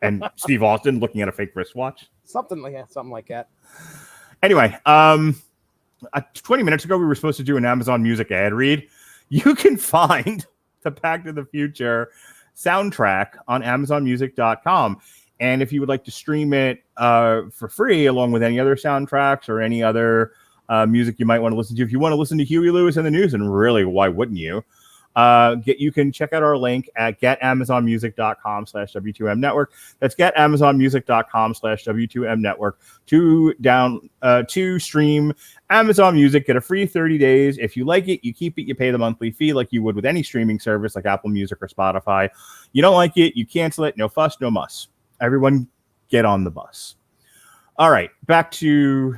And Steve Austin looking at a fake wristwatch. Something like that. Anyway, 20 minutes ago, we were supposed to do an Amazon Music ad read. You can find the Back to the Future soundtrack on AmazonMusic.com. And if you would like to stream it for free, along with any other soundtracks or any other music you might want to listen to, if you want to listen to Huey Lewis and the News, and really, why wouldn't you? You can check out our link at getamazonmusic.com/W2M network. That's getamazonmusic.com/W2M network to stream Amazon Music. Get a free 30 days. If you like it, you keep it. You pay the monthly fee like you would with any streaming service like Apple Music or Spotify. You don't like it, you cancel it. No fuss, no muss. Everyone get on the bus. All right, back to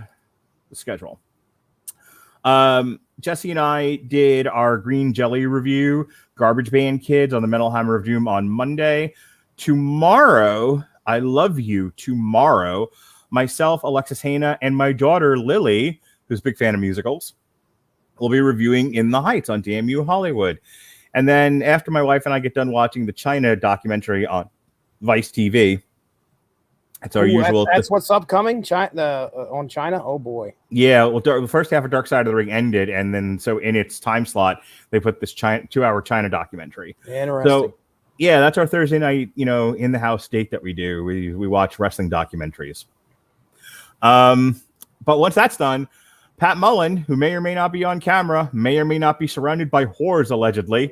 the schedule. Jesse and I did our Green Jelly review, Garbage Band Kids on the Metal Hammer of Doom on Monday. Tomorrow, I love you. Tomorrow, myself, Alexis Hana, and my daughter, Lily, who's a big fan of musicals, will be reviewing In the Heights on Damn You Hollywood. And then after my wife and I get done watching the China documentary on Vice TV, it's our usual. That's what's upcoming. On China. Oh boy. Yeah. Well, the first half of Dark Side of the Ring ended, and then so in its time slot, they put this 2-hour China documentary. Interesting. So yeah, that's our Thursday night, in the house date that we do. We watch wrestling documentaries. But once that's done, Pat Mullen, who may or may not be on camera, may or may not be surrounded by whores, allegedly,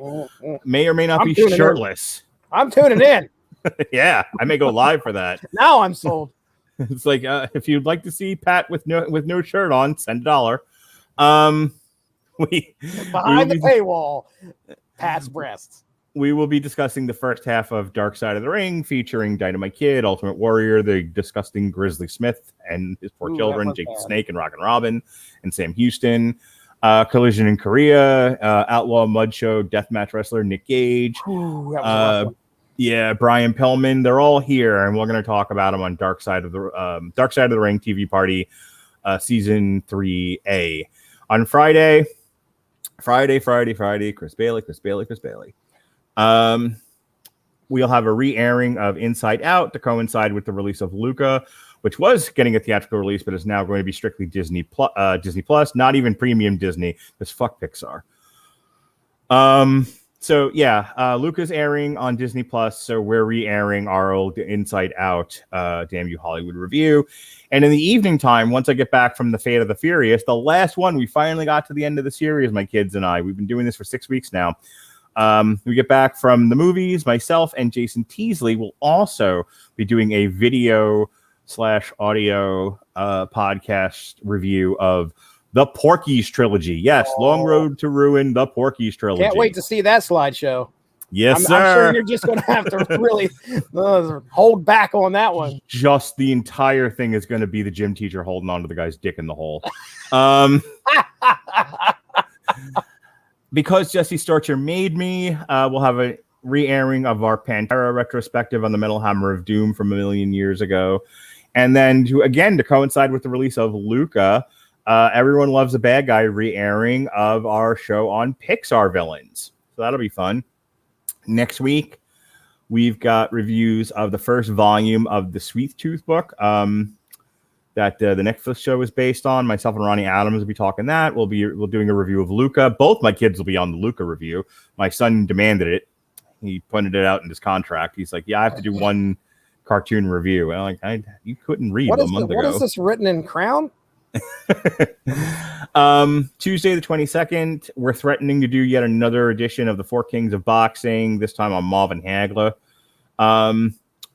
may or may not be shirtless. I'm tuning in. Yeah, I may go live for that. Now I'm sold. It's like if you'd like to see Pat with no shirt on, send $1. Behind the paywall, Pat's breasts. We will be discussing the first half of Dark Side of the Ring, featuring Dynamite Kid, Ultimate Warrior, the disgusting Grizzly Smith and his four children, Jake the Snake and Rockin' Robin, and Sam Houston. Collision in Korea, Outlaw Mud Show, Deathmatch Wrestler Nick Gage. Ooh, that was a rough one. Yeah, Brian Pillman, they're all here, and we're going to talk about them on Dark Side of the Ring TV Party, Season 3A. On Friday, Chris Bailey. We'll have a re-airing of Inside Out to coincide with the release of Luca, which was getting a theatrical release, but is now going to be strictly Disney Plus, not even premium Disney, because fuck Pixar. So yeah, Luca's airing on Disney Plus, so we're re-airing our old Inside Out Damn You Hollywood review. And in the evening time, once I get back from the Fate of the Furious, the last one, we finally got to the end of the series, my kids and I. We've been doing this for 6 weeks now. We get back from the movies. Myself and Jason Teasley will also be doing a video/audio podcast review of the Porky's trilogy. Yes, Long Road to Ruin, the Porky's trilogy. Can't wait to see that slideshow. Yes, sir. I'm sure you're just going to have to really hold back on that one. Just the entire thing is going to be the gym teacher holding on to the guy's dick in the hole. Because Jesse Starcher made me, we'll have a re-airing of our Pantera retrospective on the Metal Hammer of Doom from a million years ago. And then to coincide with the release of Luca, Everyone Loves a Bad Guy re-airing of our show on Pixar villains. So that'll be fun. Next week, we've got reviews of the first volume of the Sweet Tooth book that the Netflix show is based on. Myself and Ronnie Adams will be talking that. We're doing a review of Luca. Both my kids will be on the Luca review. My son demanded it. He pointed it out in his contract. He's like, yeah, I have to do one cartoon review. And I'm like, you couldn't read a month ago. What is this written in Crown? Tuesday the 22nd, we're threatening to do yet another edition of the Four Kings of Boxing, this time on Marvin Hagler.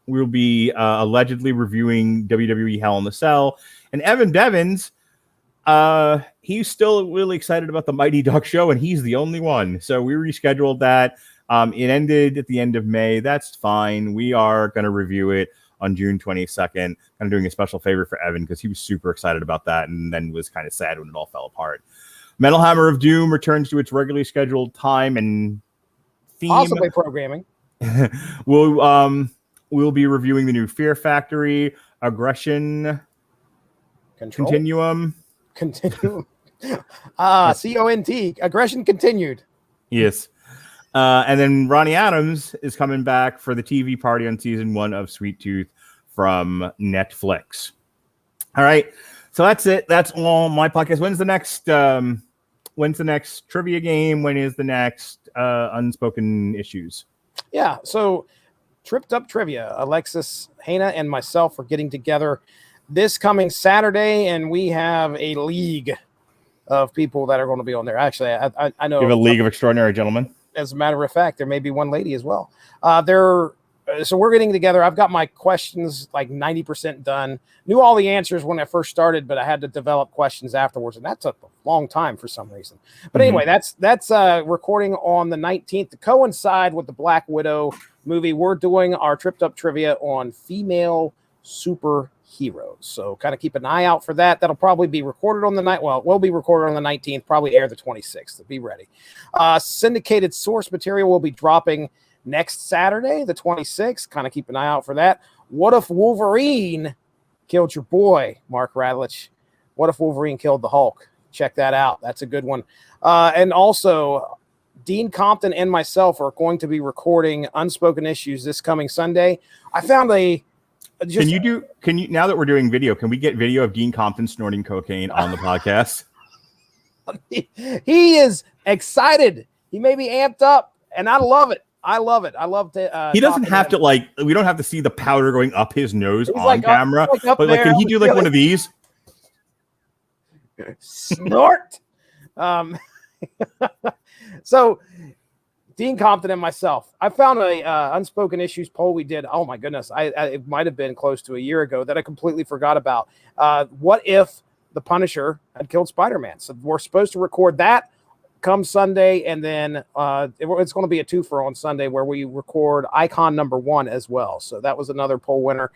We'll be allegedly reviewing WWE Hell in the Cell. And Evan Bevins, he's still really excited about the Mighty Duck show, and he's the only one. So we rescheduled that. It ended at the end of May. That's fine. We are going to review it on June 22nd. Kind of doing a special favor for Evan because he was super excited about that and then was kind of sad when it all fell apart. Metal Hammer of Doom returns to its regularly scheduled time and theme. Possibly programming. We'll be reviewing the new Fear Factory Aggression Continuum. Continue. CONT. Aggression continued. Yes. And then Ronnie Adams is coming back for the TV party on season 1 of Sweet Tooth from Netflix. All right. So that's it. That's all my podcast. When's the next trivia game? When is the next Unspoken Issues? Yeah. So Tripped Up Trivia. Alexis, Hana, and myself are getting together this coming Saturday, and we have a league of people that are going to be on there. Actually, I know. You have a league of extraordinary gentlemen. As a matter of fact, there may be one lady as well. So we're getting together. I've got my questions like 90% done. Knew all the answers when I first started, but I had to develop questions afterwards, and that took a long time for some reason. But anyway, that's recording on the 19th to coincide with the Black Widow movie. We're doing our Tripped Up Trivia on female superheroes. So kind of keep an eye out for that. That'll probably be recorded on the night. Well, it will be recorded on the 19th, probably air the 26th. So be ready. Syndicated source material will be dropping next Saturday, the 26th. Kind of keep an eye out for that. What if Wolverine killed your boy, Mark Radulich? What if Wolverine killed the Hulk? Check that out. That's a good one. And also, Dean Compton and myself are going to be recording Unspoken Issues this coming Sunday. I found can you now that we're doing video, can we get video of Dean Compton snorting cocaine on the podcast? He is excited. He may be amped up, and I love it. I love to. He doesn't have to we don't have to see the powder going up his nose on camera, but can he do one of these? Snort. So Dean Compton and myself, I found a Unspoken Issues poll we did. Oh my goodness. It might've been close to a year ago that I completely forgot about. What if the Punisher had killed Spider-Man? So we're supposed to record that come Sunday, and then it's going to be a twofer on Sunday where we record Icon number 1 as well. So that was another poll winner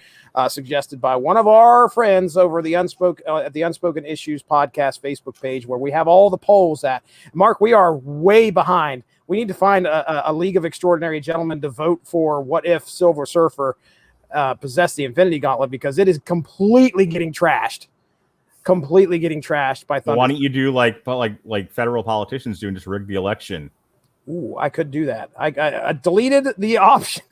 suggested by one of our friends over the Unspoken Issues podcast Facebook page, where we have all the polls at. Mark, we are way behind. We need to find a League of Extraordinary Gentlemen to vote for what if Silver Surfer possessed the Infinity Gauntlet, because it is completely getting trashed. By Thunder. Why don't you do like federal politicians do and just rig the election? Ooh, I could do that. I deleted the option.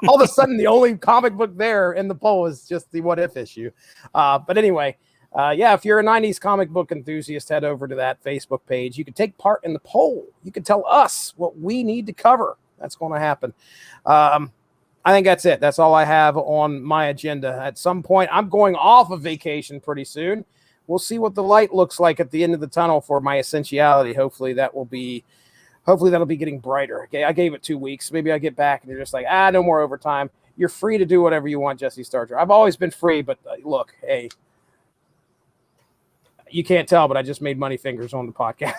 All of a sudden, the only comic book there in the poll is just the what if issue. But anyway, if you're a 90s comic book enthusiast, head over to that Facebook page. You can take part in the poll. You can tell us what we need to cover. That's going to happen. I think that's it. That's all I have on my agenda. At some point, I'm going off of vacation pretty soon. We'll see what the light looks like at the end of the tunnel for my essentiality. Hopefully that'll be getting brighter. Okay, I gave it 2 weeks. Maybe I get back and they're just like, no more overtime. You're free to do whatever you want, Jesse Starcher. I've always been free, but look, hey, you can't tell, but I just made money fingers on the podcast.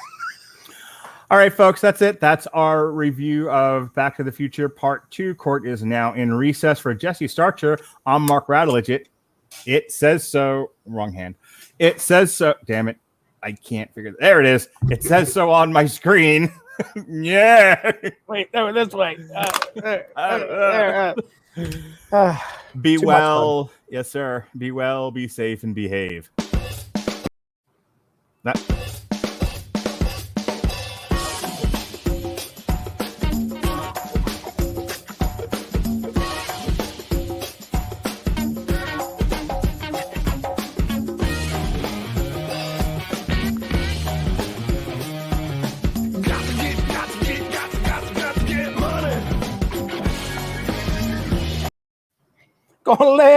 All right, folks, that's it. That's our review of Back to the Future Part 2. Court is now in recess. For Jesse Starcher, I'm Mark Radulich. It says so. Wrong hand. It says so. Damn it. I can't figure it. There it is. It says so on my screen. Yeah. Wait, no, this way. Be well. Yes, sir. Be well, be safe, and behave. That. Gonna let